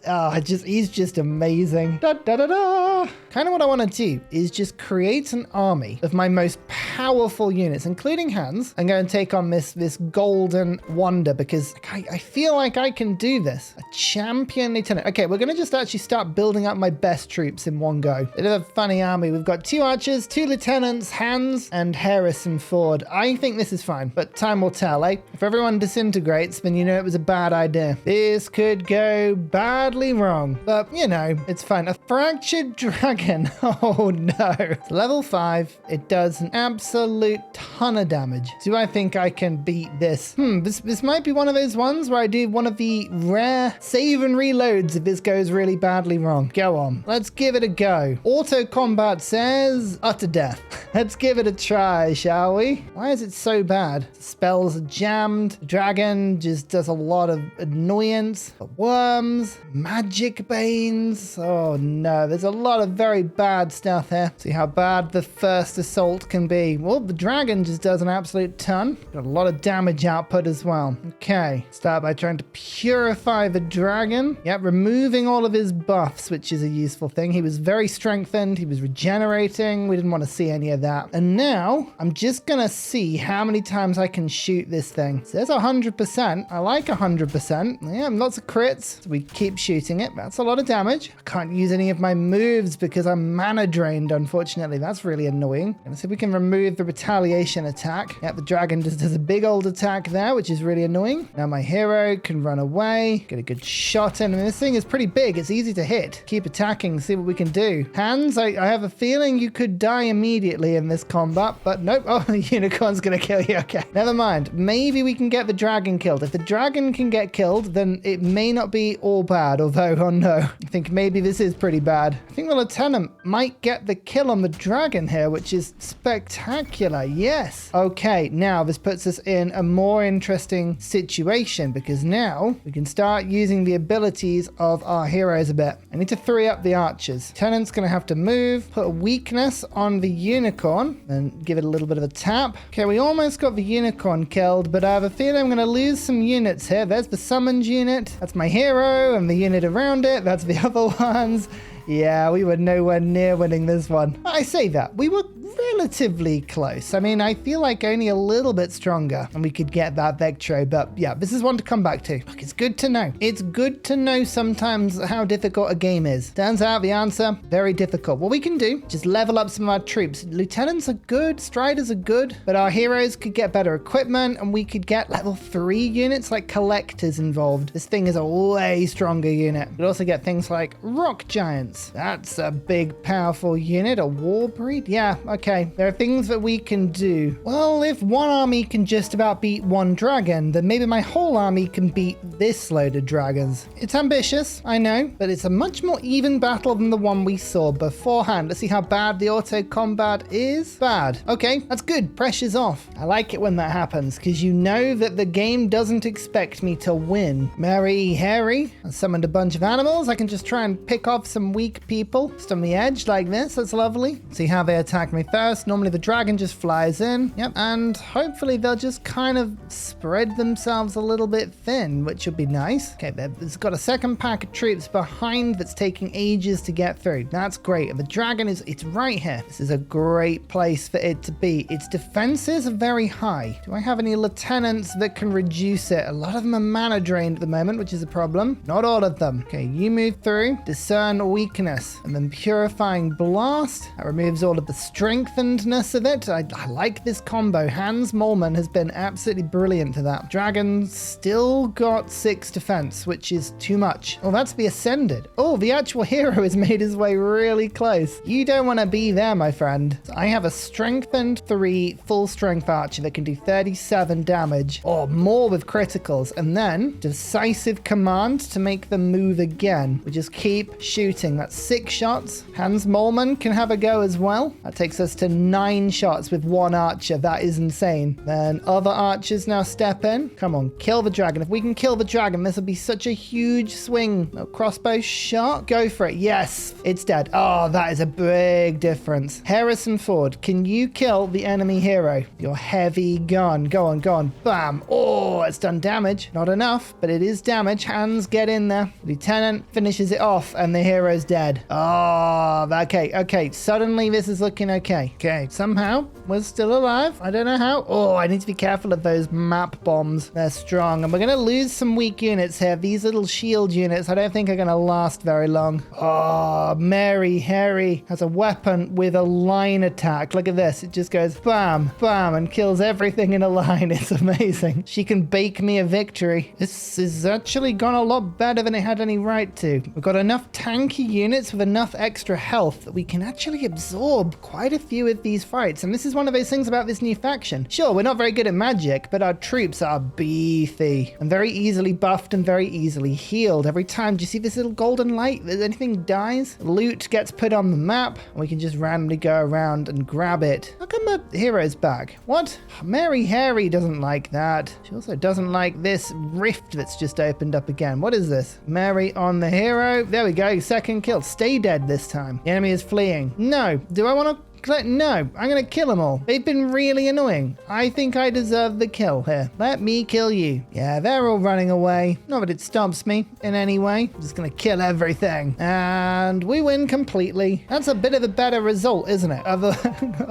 He's just amazing. Da, da, da, da. Kind of what I want to do is just create an army of my most powerful units, including Hans, and go and take on this golden wonder because I feel like I can do this. A champion lieutenant. Okay, we're going to just actually start building up my best troops in one go. It is a funny army. We've got 2 archers, 2 lieutenants, Hans, and Hare-isson Ford. I think this is fine, but time will tell, eh? If everyone disintegrates, then you know it was a bad idea. This could go badly wrong, but you know, it's fine. A fractured dragon. Oh no. It's level 5. It does an absolute ton of damage. Do I think I can beat this? This might be one of those ones where I do one of the rare save and reloads if this goes really badly wrong. Go on. Let's give it a go. Auto combat says utter death. Let's give it a try, shall we? Why is it so bad? Spells are jammed. The dragon just does a lot of annoyance. The worms, magic banes. Oh no, there's a lot of very bad stuff here. See how bad the first assault can be. Well, the dragon just does an absolute ton. Got a lot of damage output as well. Okay, start by trying to purify the dragon. Yep, removing all of his buffs, which is a useful thing. He was very strengthened. He was regenerating. We didn't want to see any of that. And now I'm just gonna see how many times I can shoot this thing. It says 100%. I like 100%. Yeah, lots of crits. So we keep shooting it. That's a lot of damage. I can't use any of my moves because I'm mana drained, unfortunately. That's really annoying. Let's see if we can remove the retaliation attack. Yep, the dragon just does a big old attack there, which is really annoying. Now my hero can run away, get a good shot in. I mean, this thing is pretty big. It's easy to hit. Keep attacking, see what we can do. Hans, I have a feeling you could die immediately in this combat, but nope. Oh, the unicorn's gonna kill you. Okay, never mind. Maybe we can get the dragon killed. If the dragon can get killed, then it may not be all bad, although, oh no, I think maybe this is pretty bad. I think the lieutenant might get the kill on the dragon here, which is spectacular. Yes. Okay, now this puts us in a more interesting situation because now we can start using the abilities of our heroes a bit. I need to free up the archers. Lieutenant's gonna have to move, put a weakness on the unicorn and give it a little bit of a tap. Okay, we almost got the unicorn killed, but I have a feeling I'm gonna lose some units here. There's the summoned unit. That's my hero, and the unit around it. That's the other ones. Yeah, we were nowhere near winning this one. I say that. We were relatively close. I mean, I feel like only a little bit stronger and we could get that victory, but yeah, this is one to come back to. Look, it's good to know. It's good to know sometimes how difficult a game is. Turns out the answer, very difficult. What we can do, just level up some of our troops. Lieutenants are good, striders are good, but our heroes could get better equipment and we could get level 3 units like collectors involved. This thing is a way stronger unit. We could also get things like rock giants. That's a big, powerful unit. A war breed? Yeah, okay. There are things that we can do. Well, if one army can just about beat one dragon, then maybe my whole army can beat this load of dragons. It's ambitious, I know, but it's a much more even battle than the one we saw beforehand. Let's see how bad the auto combat is. Bad. Okay, that's good. Pressure's off. I like it when that happens, because you know that the game doesn't expect me to win. Merry Harry. I summoned a bunch of animals. I can just try and pick off some weak people just on the edge like this. That's lovely. See how they attack me first. Normally the dragon just flies in. Yep, and hopefully they'll just kind of spread themselves a little bit thin, which would be nice. Okay, there's got a second pack of troops behind that's taking ages to get through. That's great. And the dragon it's right here. This is a great place for it to be. Its defenses are very high. Do I have any lieutenants that can reduce it? A lot of them are mana drained at the moment, which is a problem. Not all of them. Okay, you move through. Discern weakness. And then purifying blast. That removes all of the strength evenness of it. I like this combo. Hans Moleman has been absolutely brilliant to that. Dragon still got 6 defense, which is too much. Oh, that's the ascended. Oh, the actual hero has made his way really close. You don't want to be there, my friend. So I have a strengthened 3 full strength archer that can do 37 damage or more with criticals, and then decisive command to make them move again. We just keep shooting. That's 6 shots. Hans Moleman can have a go as well. That takes us to 9 shots with 1 archer. That is insane. Then other archers now step in. Come on, kill the dragon. If we can kill the dragon, this will be such a huge swing. No crossbow shot. Go for it. Yes, it's dead. Oh, that is a big difference. Hare-isson Ford, can you kill the enemy hero? Your heavy gun. Go on, go on. Bam. Oh, it's done damage. Not enough, but it is damage. Hands get in there. Lieutenant finishes it off and the hero's dead. Oh, okay. Suddenly this is looking okay. Okay, somehow we're still alive. I don't know how. Oh, I need to be careful of those map bombs. They're strong. And we're going to lose some weak units here. These little shield units, I don't think are going to last very long. Oh, Harry has a weapon with a line attack. Look at this. It just goes bam, bam, and kills everything in a line. It's amazing. She can bake me a victory. This has actually gone a lot better than it had any right to. We've got enough tanky units with enough extra health that we can actually absorb quite a few of these fights. And this is one of those things about this new faction. Sure, we're not very good at magic, but our troops are beefy and very easily buffed and very easily healed. Every time, do you see this little golden light? If anything dies, loot gets put on the map, and we can just randomly go around and grab it. How come the hero's back? What? Harry doesn't like that. She also doesn't like this rift that's just opened up again. What is this? Mary on the hero. There we go. Second kill. Stay dead this time. The enemy is fleeing. No. Do I want to? No, I'm going to kill them all. They've been really annoying. I think I deserve the kill here. Let me kill you. Yeah, they're all running away. Not that it stops me in any way. I'm just going to kill everything. And we win completely. That's a bit of a better result, isn't it? Other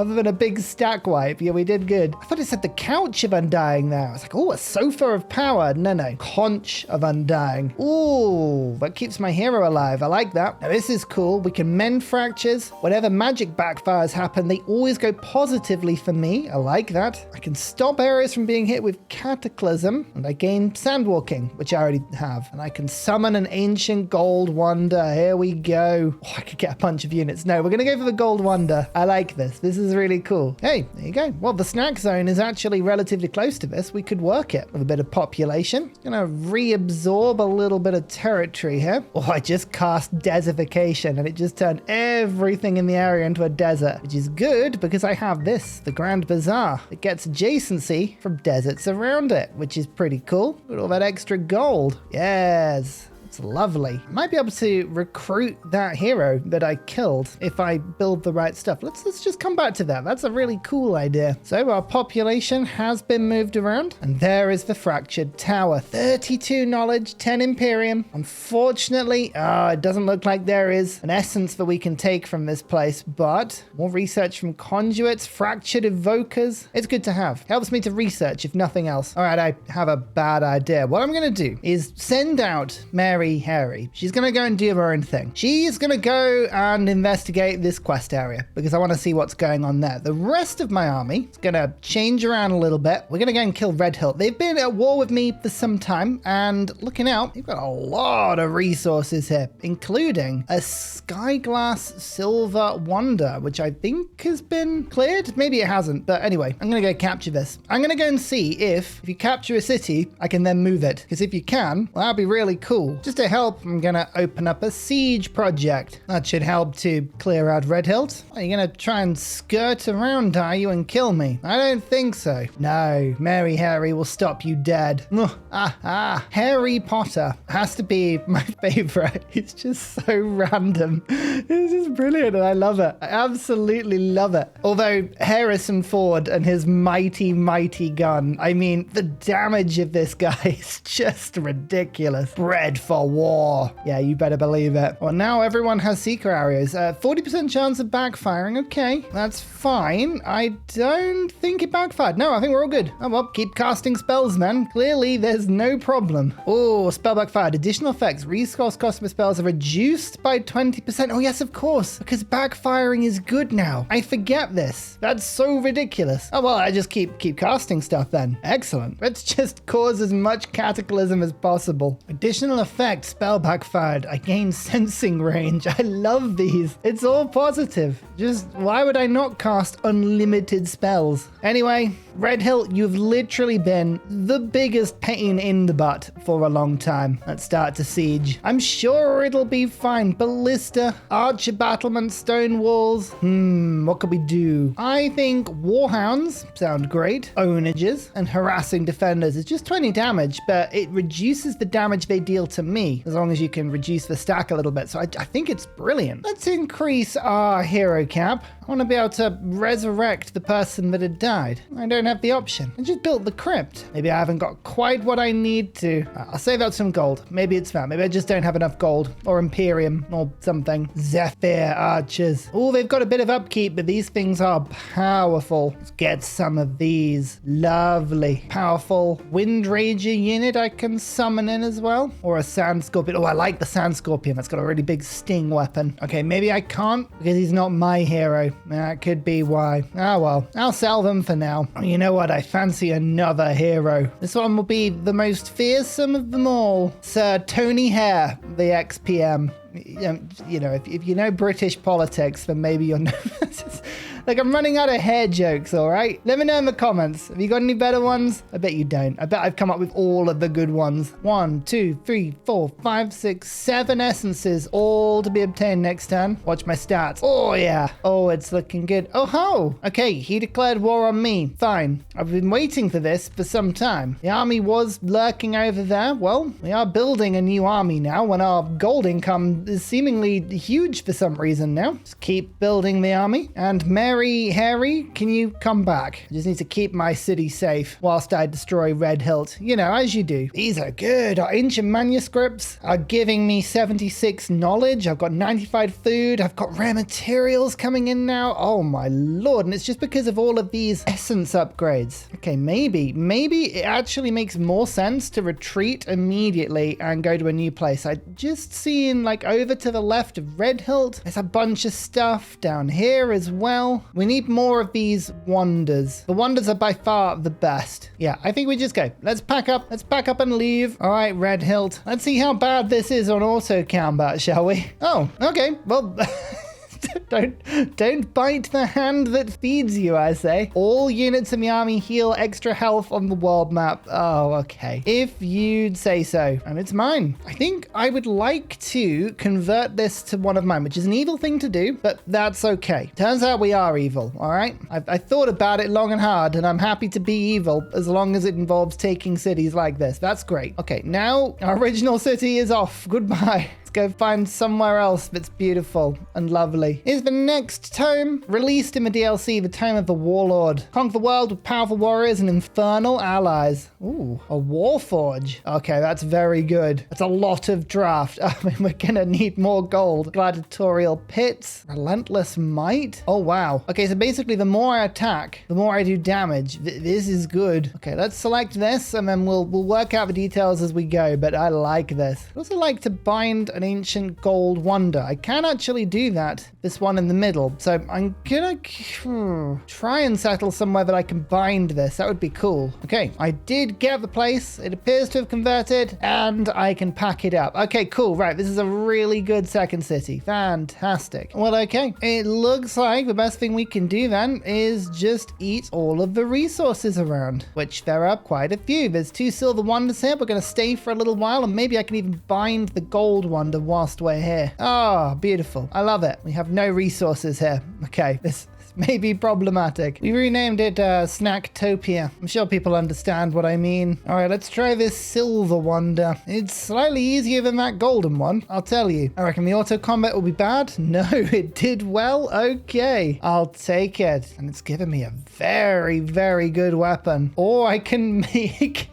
than a big stack wipe. Yeah, we did good. I thought it said the couch of undying there. I was like, oh, a sofa of power. No. Conch of undying. Ooh, that keeps my hero alive. I like that. Now, this is cool. We can mend fractures. Whatever magic backfires happen, they always go positively for me. I like that. I can stop areas from being hit with cataclysm, and I gain sandwalking, which I already have. And I can summon an ancient gold wonder. Here we go. Oh, I could get a bunch of units. No, we're going to go for the gold wonder. I like this. This is really cool. Hey, there you go. Well, the snack zone is actually relatively close to this. We could work it with a bit of population. Going to reabsorb a little bit of territory here. Oh, I just cast desertification, and it just turned everything in the area into a desert, which is good because I have this, the Grand Bazaar. It gets adjacency from deserts around it, which is pretty cool. With all that extra gold. Yes. It's lovely. I might be able to recruit that hero that I killed if I build the right stuff. Let's just come back to that. That's a really cool idea. So our population has been moved around, and there is the fractured tower. 32 knowledge, 10 Imperium. Unfortunately, it doesn't look like there is an essence that we can take from this place, but more research from conduits, fractured evokers. It's good to have. Helps me to research, if nothing else. All right, I have a bad idea. What I'm going to do is send out Harry. She's going to go and do her own thing. She's going to go and investigate this quest area because I want to see what's going on there. The rest of my army is going to change around a little bit. We're going to go and kill Red Hill. They've been at war with me for some time, and looking out, you've got a lot of resources here, including a Skyglass Silver Wonder, which I think has been cleared. Maybe it hasn't, but anyway, I'm going to go capture this. I'm going to go and see if you capture a city, I can then move it. Because if you can, well, that'd be really cool. Just to help, I'm going to open up a siege project. That should help to clear out Red Hills. Are you going to try and skirt around, are you, and kill me? I don't think so. No, Harry will stop you dead. Harry Potter has to be my favorite. It's just so random. It's just brilliant, and I love it. I absolutely love it. Although Hare-isson Ford and his mighty gun, I mean, the damage of this guy is just ridiculous. Bread fall Oh, war. Yeah, you better believe it. Well, now everyone has seeker arrows. 40% chance of backfiring. Okay, that's fine. I don't think it backfired. No, I think we're all good. Oh, well, keep casting spells, man. Clearly, there's no problem. Oh, spell backfired. Additional effects. Resource cost of spells are reduced by 20%. Oh, yes, of course, because backfiring is good now. I forget this. That's so ridiculous. Oh, well, I just keep casting stuff then. Excellent. Let's just cause as much cataclysm as possible. Additional effect. Spell backfired. I gain sensing range. I love these. It's all positive. Just why would I not cast unlimited spells? Anyway, Red Hilt, you've literally been the biggest pain in the butt for a long time. Let's start to siege. I'm sure it'll be fine. Ballista, archer battlements, stone walls. What could we do? I think warhounds sound great. Onages and harassing defenders. It's just 20 damage, but it reduces the damage they deal to me, as long as you can reduce the stack a little bit. So I think it's brilliant. Let's increase our hero cap. I want to be able to resurrect the person that had died. I don't have the option. I just built the crypt. Maybe I haven't got quite what I need to. I'll save out some gold. Maybe it's that. Maybe I just don't have enough gold. Or Imperium or something. Zephyr archers. Oh, they've got a bit of upkeep, but these things are powerful. Let's get some of these. Lovely. Powerful Wind Rager unit I can summon in as well. Or a Sand Scorpion. Oh, I like the Sand Scorpion. That's got a really big sting weapon. Okay, maybe I can't because he's not my hero. That could be why. Ah, well, I'll sell them for now. You know what? I fancy another hero. This one will be the most fearsome of them all. Sir Tony Hare, the XPM. You know, if you know British politics, then maybe you'll know. Like, I'm running out of hair jokes, all right? Let me know in the comments. Have you got any better ones? I bet you don't. I bet I've come up with all of the good ones. 1, 2, 3, 4, 5, 6, 7 essences, all to be obtained next turn. Watch my stats. Oh, yeah. Oh, it's looking good. Oh, ho. Okay, he declared war on me. Fine. I've been waiting for this for some time. The army was lurking over there. Well, we are building a new army now when our gold income is seemingly huge for some reason now. Just keep building the army. And Harry, can you come back? I just need to keep my city safe whilst I destroy Red Hilt. You know, as you do. These are good. Our ancient manuscripts are giving me 76 knowledge. I've got 95 food. I've got rare materials coming in now. Oh my lord. And it's just because of all of these essence upgrades. Okay, maybe it actually makes more sense to retreat immediately and go to a new place. I just seen like over to the left of Red Hilt. There's a bunch of stuff down here as well. We need more of these wonders. The wonders are by far the best. Yeah, I think we just go. Let's pack up. Let's pack up and leave. All right, Red Hilt. Let's see how bad this is on auto combat, shall we? Oh, okay. Well, Don't bite the hand that feeds you, I say. All units in the army heal extra health on the world map. Oh, okay. If you'd say so. And it's mine. I think I would like to convert this to one of mine, which is an evil thing to do, but that's okay. Turns out we are evil, all right? I thought about it long and hard, and I'm happy to be evil as long as it involves taking cities like this. That's great. Okay, now our original city is off. Goodbye. Go find somewhere else that's beautiful and lovely. Here's the next tome, released in the DLC, the Tome of the Warlord. Conquer the world with powerful warriors and infernal allies. Ooh, a warforge. Okay, that's very good. That's a lot of draft. I mean, we're gonna need more gold. Gladiatorial pits, relentless might. Oh, wow. Okay, so basically the more I attack, the more I do damage. This is good. Okay, let's select this and then we'll work out the details as we go, but I like this. I'd also like to bind an ancient gold wonder. I can actually do that. This one in the middle. So I'm gonna try and settle somewhere that I can bind this. That would be cool. Okay, I did get the place. It appears to have converted and I can pack it up. Okay, cool. Right, this is a really good second city. Fantastic. Well, okay. It looks like the best thing we can do then is just eat all of the resources around, which there are quite a few. There's 2 silver wonders here. We're gonna stay for a little while and maybe I can even bind the gold wonder whilst we're here. Oh, beautiful. I love it. We have no resources here. Okay, this may be problematic. We renamed it Snacktopia. I'm sure people understand what I mean. All right, let's try this silver wonder. It's slightly easier than that golden one, I'll tell you. I reckon the auto combat will be bad. No, it did well. Okay, I'll take it. And it's given me a very, very good weapon. Or I can make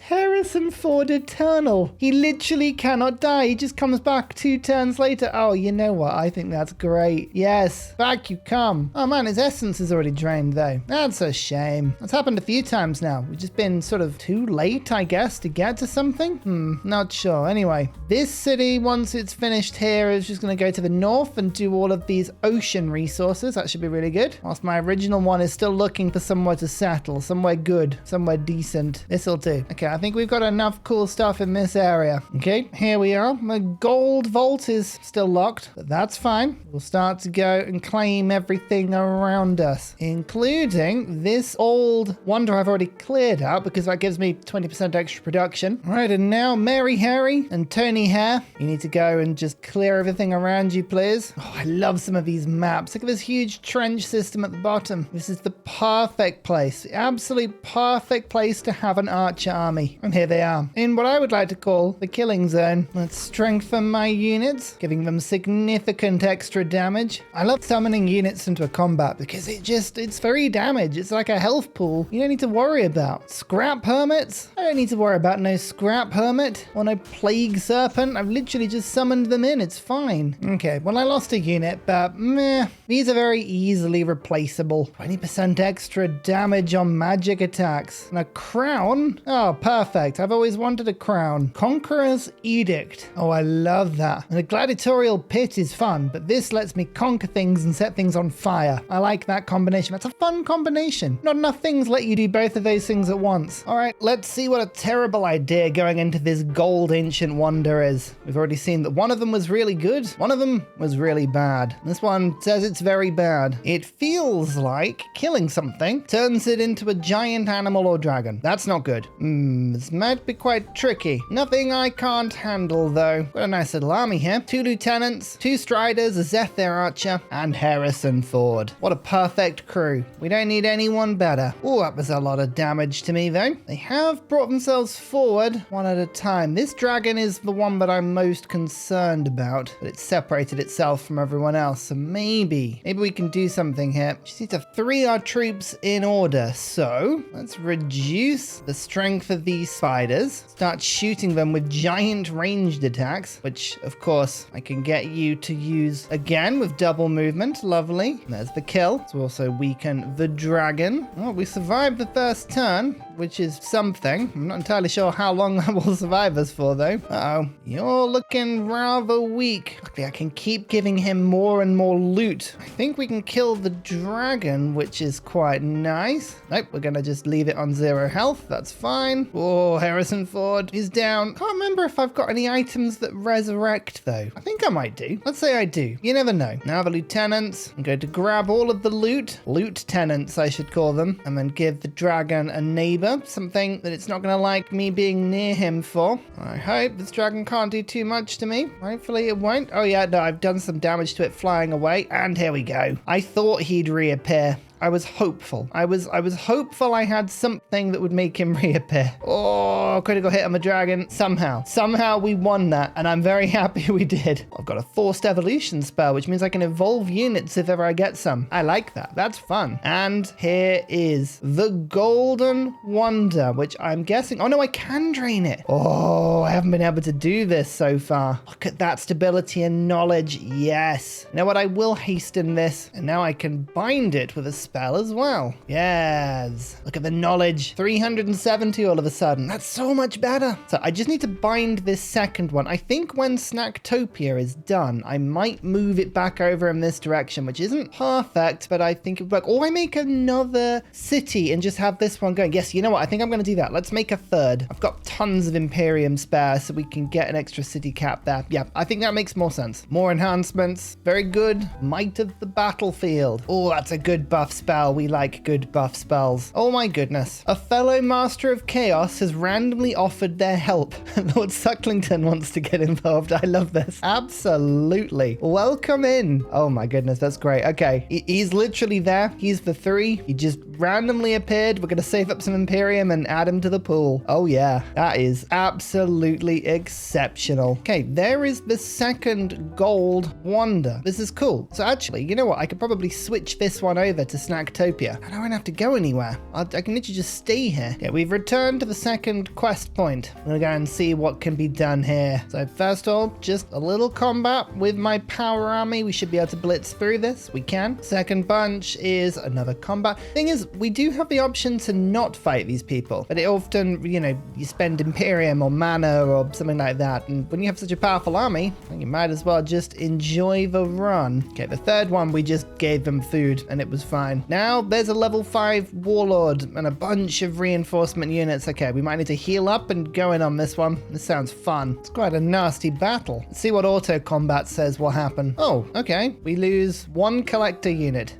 Hare-isson Ford eternal. He literally cannot die. He just comes back 2 turns later. Oh, you know what? I think that's great. Yes, back you come. Oh man, his essence is already drained though. That's a shame. That's happened a few times now. We've just been sort of too late, I guess, to get to something. Not sure. Anyway, this city, once it's finished here, is just going to go to the north and do all of these ocean resources. That should be really good. Whilst my original one is still looking for somewhere to settle, somewhere good, somewhere decent. This'll do. Okay, I think we've got enough cool stuff in this area. Okay, here we are. My gold vault is still locked, but that's fine. We'll start to go and claim everything around us, including this old wonder I've already cleared out because that gives me 20% extra production. All right, and now Mary Harry and Tony Hare, you need to go and just clear everything around you, please. Oh, I love some of these maps. Look at this huge trench system at the bottom. This is the perfect place, the absolute perfect place to have an archer army. And here they are, in what I would like to call the killing zone. Let's strengthen my units, giving them significant extra damage. I love summoning units into a combat because it's very damage. It's like a health pool you don't need to worry about. Scrap hermits? I don't need to worry about no scrap hermit or no plague serpent. I've literally just summoned them in. It's fine. Okay, well, I lost a unit, but meh. These are very easily replaceable. 20% extra damage on magic attacks. And a crown? Oh, perfect. I've always wanted a crown. Conqueror's Edict. Oh, I love that. And a gladiatorial pit is fun, but this lets me conquer things and set things on fire. I like that combination. That's a fun combination. Not enough things let you do both of those things at once. All right, let's see what a terrible idea going into this gold ancient wonder is. We've already seen that one of them was really good. One of them was really bad. This one says it's very bad. It feels like killing something turns it into a giant animal or dragon. That's not good. This might be quite tricky. Nothing I can't handle though. Got a nice little army here. 2 lieutenants, 2 striders, a Zephyr archer, and Hare-isson Ford. What a perfect crew. We don't need anyone better. Oh, that was a lot of damage to me though. They have brought themselves forward one at a time. This dragon is the one that I'm most concerned about, but it's separated itself from everyone else. So maybe we can do something here. Just need to 3 our troops in order. So let's reduce the strength of these spiders. Start shooting them with giant ranged attacks, which of course I can get you to use again with double movement. Lovely. There's the kill. Let's also weaken the dragon. Oh, we survived the first turn, which is something. I'm not entirely sure how long that will survive us for though. Uh-oh. You're looking rather weak. Luckily, I can keep giving him more and more loot. I think we can kill the dragon, which is quite nice. Nope, we're gonna just leave it on 0 health. That's fine. Oh, Hare-isson Ford is down. Can't remember if I've got any items that resurrect though. I think I might do. Let's say I do. You never know. Now the lieutenants, I'm going to grab all of the loot. Loot tenants, I should call them. And then give the dragon a neighbor. Something that it's not gonna like me being near him for. I hope this dragon can't do too much to me. Hopefully it won't. Oh yeah, no, I've done some damage to it flying away. And here we go. I thought he'd reappear. I was hopeful. I was hopeful I had something that would make him reappear. Oh, critical hit on the dragon. Somehow we won that, and I'm very happy we did. I've got a forced evolution spell, which means I can evolve units if ever I get some. I like that. That's fun. And here is the golden wonder, which I'm guessing... Oh no, I can drain it. Oh, I haven't been able to do this so far. Look at that stability and knowledge. Yes. You know what? I will hasten this, and now I can bind it with a spell as well. Yes. Look at the knowledge. 370 all of a sudden. That's so much better. So I just need to bind this second one. I think when Snacktopia is done, I might move it back over in this direction, which isn't perfect, but I think it would work. Or I make another city and just have this one going. Yes, you know what? I think I'm going to do that. Let's make a third. I've got tons of Imperium spare, so we can get an extra city cap there. Yeah, I think that makes more sense. More enhancements. Very good. Might of the battlefield. Oh, that's a good buff spell. We like good buff spells. Oh my goodness. A fellow master of chaos has randomly offered their help. Lord Sucklington wants to get involved. I love this. Absolutely. Welcome in. Oh my goodness. That's great. Okay. He's literally there. He's the 3. He just randomly appeared. We're going to save up some Imperium and add him to the pool. Oh yeah. That is absolutely exceptional. Okay. There is the second gold wonder. This is cool. So actually, you know what? I could probably switch this one over to Snacktopia. I don't have to go anywhere. I can literally just stay here. Okay, we've returned to the second quest point. I'm gonna go and see what can be done here. So first of all, just a little combat with my power army. We should be able to blitz through this. We can. Second bunch is another combat. Thing is, we do have the option to not fight these people, but it often, you know, you spend Imperium or mana or something like that. And when you have such a powerful army, you might as well just enjoy the run. Okay, the third one, we just gave them food and it was fine. Now there's a level 5 warlord and a bunch of reinforcement units. Okay, we might need to heal up and go in on this one. This sounds fun. It's quite a nasty battle. Let's see what auto combat says will happen. Oh, okay. We lose 1 collector unit.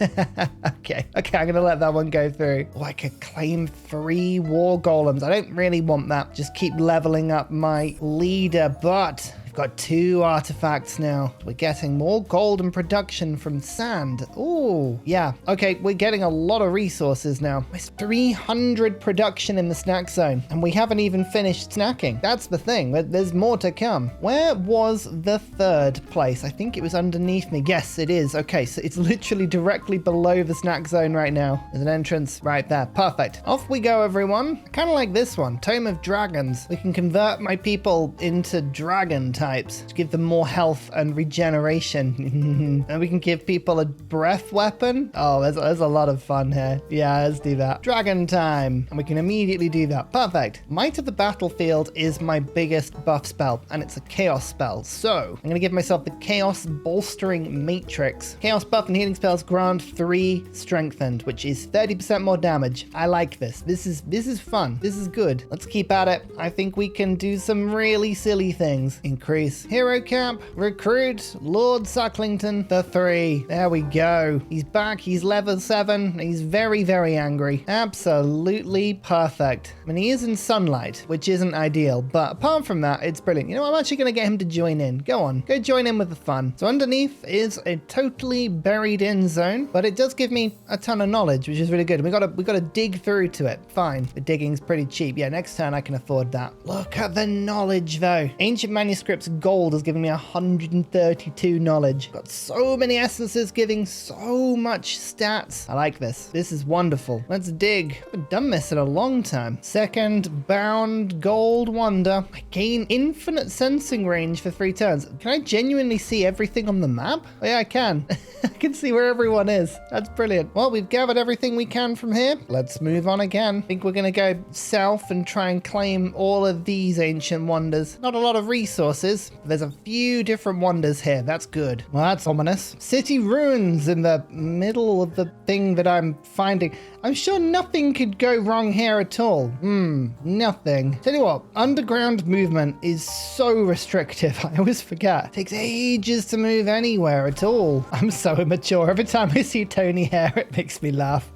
Okay, I'm gonna let that one go through. Oh, I could claim 3 war golems. I don't really want that. Just keep leveling up my leader, but we've got 2 artifacts now. We're getting more gold and production from sand. Oh, yeah. Okay, we're getting a lot of resources now. There's 300 production in the snack zone, and we haven't even finished snacking. That's the thing. There's more to come. Where was the third place? I think it was underneath me. Yes, it is. Okay, so it's literally directly below the snack zone right now. There's an entrance right there. Perfect. Off we go, everyone. I kind of like this one. Tome of Dragons. We can convert my people into dragon types to give them more health and regeneration. And we can give people a breath weapon. Oh, there's a lot of fun here. Yeah, let's do that. Dragon time. And we can immediately do that. Perfect. Might of the Battlefield is my biggest buff spell, and it's a chaos spell. So I'm going to give myself the Chaos Bolstering Matrix. Chaos buff and healing spells grant 3 strengthened, which is 30% more damage. I like this. This is fun. This is good. Let's keep at it. I think we can do some really silly things. Increase hero cap, recruit Lord Sucklington the 3. There we go. He's back. He's level 7. He's very, very angry. Absolutely perfect. I mean, he is in sunlight, which isn't ideal, but apart from that, it's brilliant. You know, I'm actually going to get him to join in. Go on. Go join in with the fun. So underneath is a totally buried in zone, but it does give me a ton of knowledge, which is really good. We gotta dig through to it. Fine. The digging's pretty cheap. Yeah, next turn I can afford that. Look at the knowledge though. Ancient manuscripts gold has given me 132 knowledge. Got so many essences giving so much stats. I like this. This is wonderful. Let's dig. I haven't done this in a long time. Second bound gold wonder. I gain infinite sensing range for 3 turns. Can I genuinely see everything on the map? Oh yeah, I can. I can see where everyone is. That's brilliant. Well, we've gathered everything we can from here. Let's move on again. I think we're going to go south and try and claim all of these ancient wonders. Not a lot of resources. There's a few different wonders here. That's good. Well, that's ominous. City ruins in the middle of the thing that I'm finding. I'm sure nothing could go wrong here at all. Nothing. Tell you what, underground movement is so restrictive. I always forget. It takes ages to move anywhere at all. I'm so immature. Every time I see Tony Hare, it makes me laugh.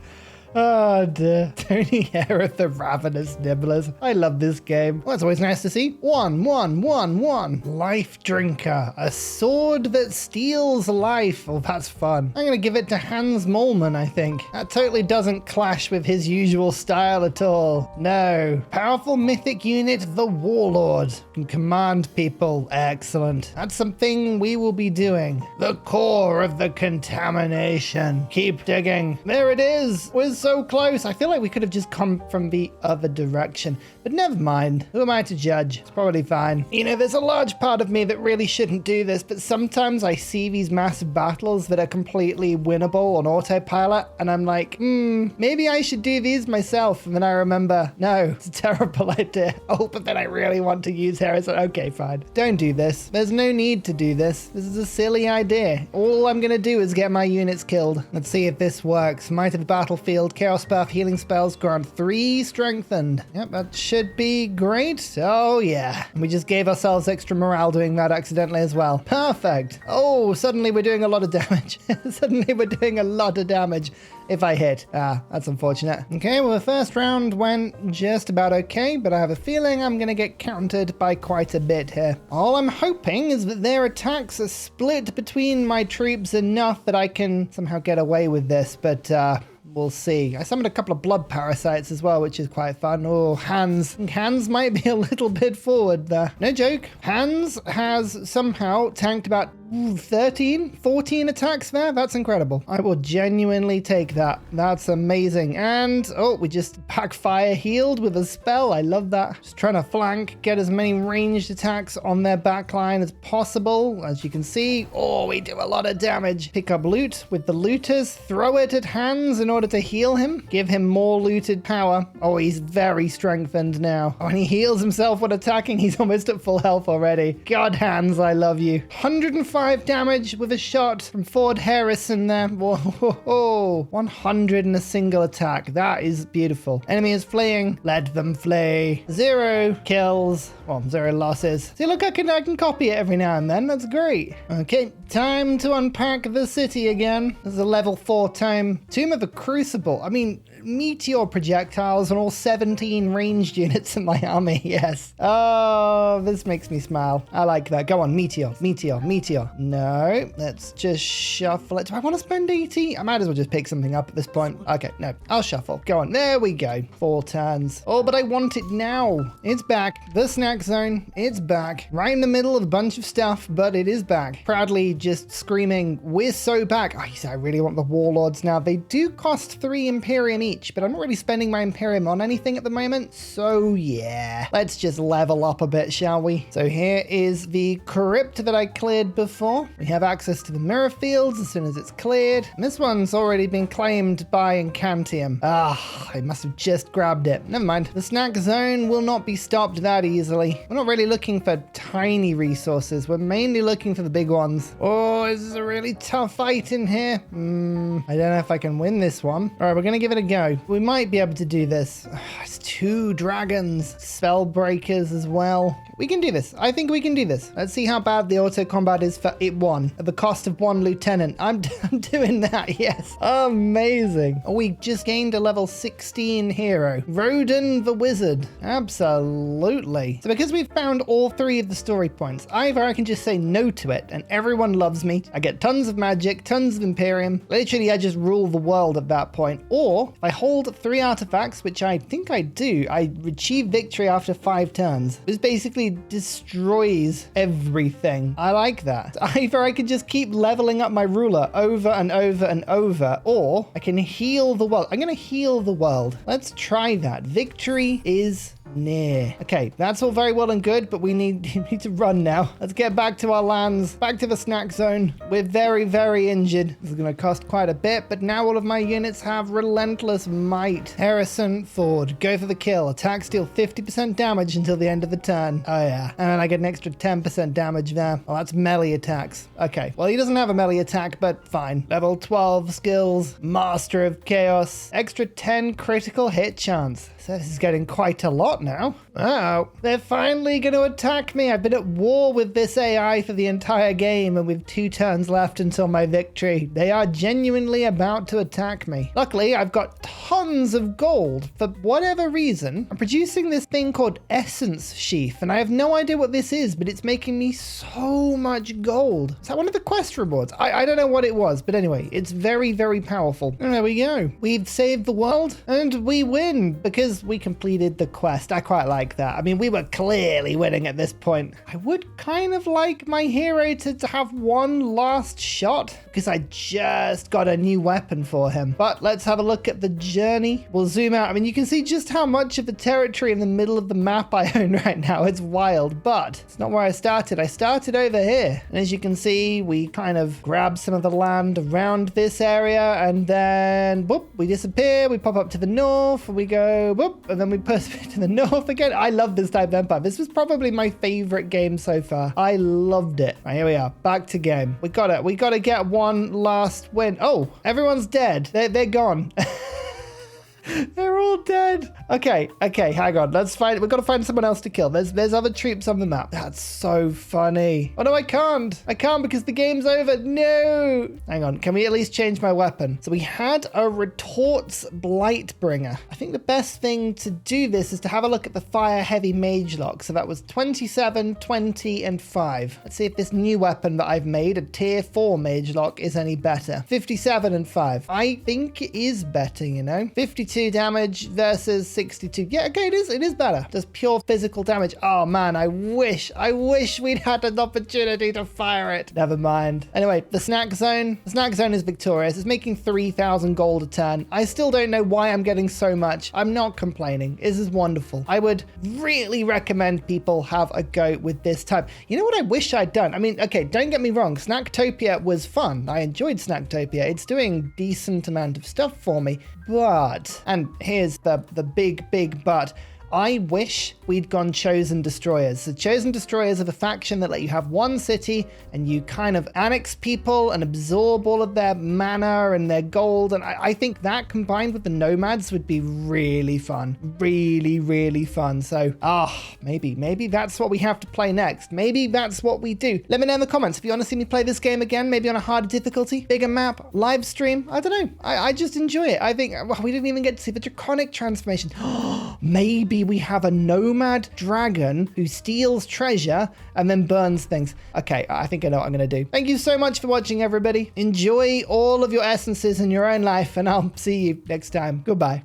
Oh dear. Tony Hare of the Ravenous Nibblers. I love this game. Well, it's always nice to see. 1, 1, 1, 1. Life Drinker. A sword that steals life. Oh, that's fun. I'm going to give it to Hans Moleman, I think. That totally doesn't clash with his usual style at all. No. Powerful mythic unit, the Warlord. Can command people. Excellent. That's something we will be doing. The core of the contamination. Keep digging. There it is. We're so close. I feel like we could have just come from the other direction, but never mind. Who am I to judge? It's probably fine. You know, there's a large part of me that really shouldn't do this, but sometimes I see these massive battles that are completely winnable on autopilot, and I'm like, maybe I should do these myself. And then I remember, no, it's a terrible idea. Oh, but then I really want to use Hare-isson. Okay, fine. Don't do this. There's no need to do this. This is a silly idea. All I'm gonna do is get my units killed. Let's see if this works. Might of the Battlefield. Chaos buff, healing spells grant 3 strengthened. Yep, that should be great. Oh yeah. We just gave ourselves extra morale doing that accidentally as well. Perfect. Oh, suddenly we're doing a lot of damage. Suddenly we're doing a lot of damage if I hit. That's unfortunate. Okay, well the first round went just about okay, but I have a feeling I'm gonna get countered by quite a bit here. All I'm hoping is that their attacks are split between my troops enough that I can somehow get away with this, but we'll see. I summoned a couple of blood parasites as well, which is quite fun. Oh, Hans. Hans might be a little bit forward there. No joke. Hans has somehow tanked about 13, 14 attacks there. That's incredible. I will genuinely take that. That's amazing. And, oh, we just backfire healed with a spell. I love that. Just trying to flank, get as many ranged attacks on their backline as possible. As you can see, oh, we do a lot of damage. Pick up loot with the looters, throw it at hands in order to heal him, give him more looted power. Oh, he's very strengthened now. When he heals himself when attacking, he's almost at full health already. God, hands, I love you. 105 damage with a shot from Ford Hare-isson there. Whoa, 100 in a single attack. That is beautiful. Enemy is fleeing. Let them flee. 0 kills. Well, 0 losses. See, look, I can copy it every now and then. That's great. Okay, time to unpack the city again. This is a level 4 tome. Tomb of the Crucible. I mean, meteor projectiles and all 17 ranged units in my army. Yes. Oh, this makes me smile. I like that. Go on, meteor. No, let's just shuffle it. Do I want to spend 80? I might as well just pick something up at this point. Okay, no, I'll shuffle. Go on. There we go. 4 turns. Oh, but I want it now. It's back. The snack zone. It's back. Right in the middle of a bunch of stuff, but it is back. Proudly just screaming, we're so back. Oh, I really want the warlords now. They do cost 3 Imperium each, but I'm not really spending my Imperium on anything at the moment. So yeah, let's just level up a bit, shall we? So here is the crypt that I cleared before. We have access to the mirror fields as soon as it's cleared. And this one's already been claimed by Incantium. I must have just grabbed it. Never mind. The snack zone will not be stopped that easily. We're not really looking for tiny resources. We're mainly looking for the big ones. Oh, this is a really tough fight in here. I don't know if I can win this one. All right, we're going to give it a go. We might be able to do this. It's 2 dragons, spell breakers as well. We can do this. I think we can do this. Let's see how bad the auto combat is for it 1 at the cost of 1 lieutenant. I'm doing that. Yes. Amazing. Oh, we just gained a level 16 hero. Roden the Wizard. Absolutely. So because we've found all 3 of the story points, either I can just say no to it and everyone loves me. I get tons of magic, tons of Imperium. Literally, I just rule the world at that point. Or if I hold 3 artifacts, which I think I do, I achieve victory after 5 turns. This basically destroys everything. I like that. Either I can just keep leveling up my ruler over and over and over, or I can heal the world. I'm going to heal the world. Let's try that. Victory is near. Okay, that's all very well and good, but we need to run now. Let's get back to our lands, back to the snack zone. We're very, very injured. This is going to cost quite a bit, but now all of my units have relentless might. Hare-isson Ford, go for the kill. Attacks deal 50% damage until the end of the turn. Oh yeah, and then I get an extra 10% damage there. Oh, that's melee attacks. Okay, well, he doesn't have a melee attack, but fine. Level 12 skills, Master of Chaos, extra 10 critical hit chance. So this is getting quite a lot now. Oh, they're finally going to attack me. I've been at war with this AI for the entire game, and with 2 turns left until my victory. They are genuinely about to attack me. Luckily, I've got tons of gold. For whatever reason, I'm producing this thing called Essence Sheath, and I have no idea what this is, but it's making me so much gold. Is that one of the quest rewards? I don't know what it was, but anyway, it's very, very powerful. And there we go. We've saved the world, and we win because we completed the quest. I quite like that. I mean, we were clearly winning at this point. I would kind of like my hero to have one last shot because I just got a new weapon for him. But let's have a look at the journey. We'll zoom out. I mean, you can see just how much of the territory in the middle of the map I own right now. It's wild, but it's not where I started. I started over here. And as you can see, we kind of grab some of the land around this area and then whoop, we disappear. We pop up to the north and we go whoop, and then we persevere to the north again. I love this type of empire. This was probably my favorite game so far. I loved it. Right, here we are, back to game. We got it. We got to get one last win. Oh, everyone's dead. They're gone. They're all dead. Okay, hang on. Let's find. We've got to find someone else to kill. There's other troops on the map. That's so funny. Oh no, I can't. I can't because the game's over. No. Hang on. Can we at least change my weapon? So we had a Retort's Blightbringer. I think the best thing to do this is to have a look at the fire heavy mage lock. So that was 27, 20, and 5. Let's see if this new weapon that I've made, a tier 4 mage lock, is any better. 57 and 5. I think it is better, you know. 52 62 damage versus 62. Yeah, okay, it is better. Just pure physical damage. Oh man, I wish we'd had an opportunity to fire it. Never mind. Anyway, the snack zone is victorious. It's making 3,000 gold a turn. I still don't know why I'm getting so much. I'm not complaining. This is wonderful. I would really recommend people have a go with this type. You know what I wish I'd done? I mean, okay, don't get me wrong. Snacktopia was fun. I enjoyed Snacktopia. It's doing decent amount of stuff for me, but, and here's the big but, I wish we'd gone Chosen Destroyers. The Chosen Destroyers are the faction that let you have one city and you kind of annex people and absorb all of their mana and their gold. And I think that combined with the nomads would be really fun. Really, really fun. So, maybe that's what we have to play next. Maybe that's what we do. Let me know in the comments if you want to see me play this game again, maybe on a harder difficulty, bigger map, live stream. I don't know. I just enjoy it. I think, well, we didn't even get to see the draconic transformation. Maybe we have a nomad dragon who steals treasure and then burns things. Okay, I think I know what I'm going to do. Thank you so much for watching, everybody. Enjoy all of your essences in your own life, and I'll see you next time. Goodbye.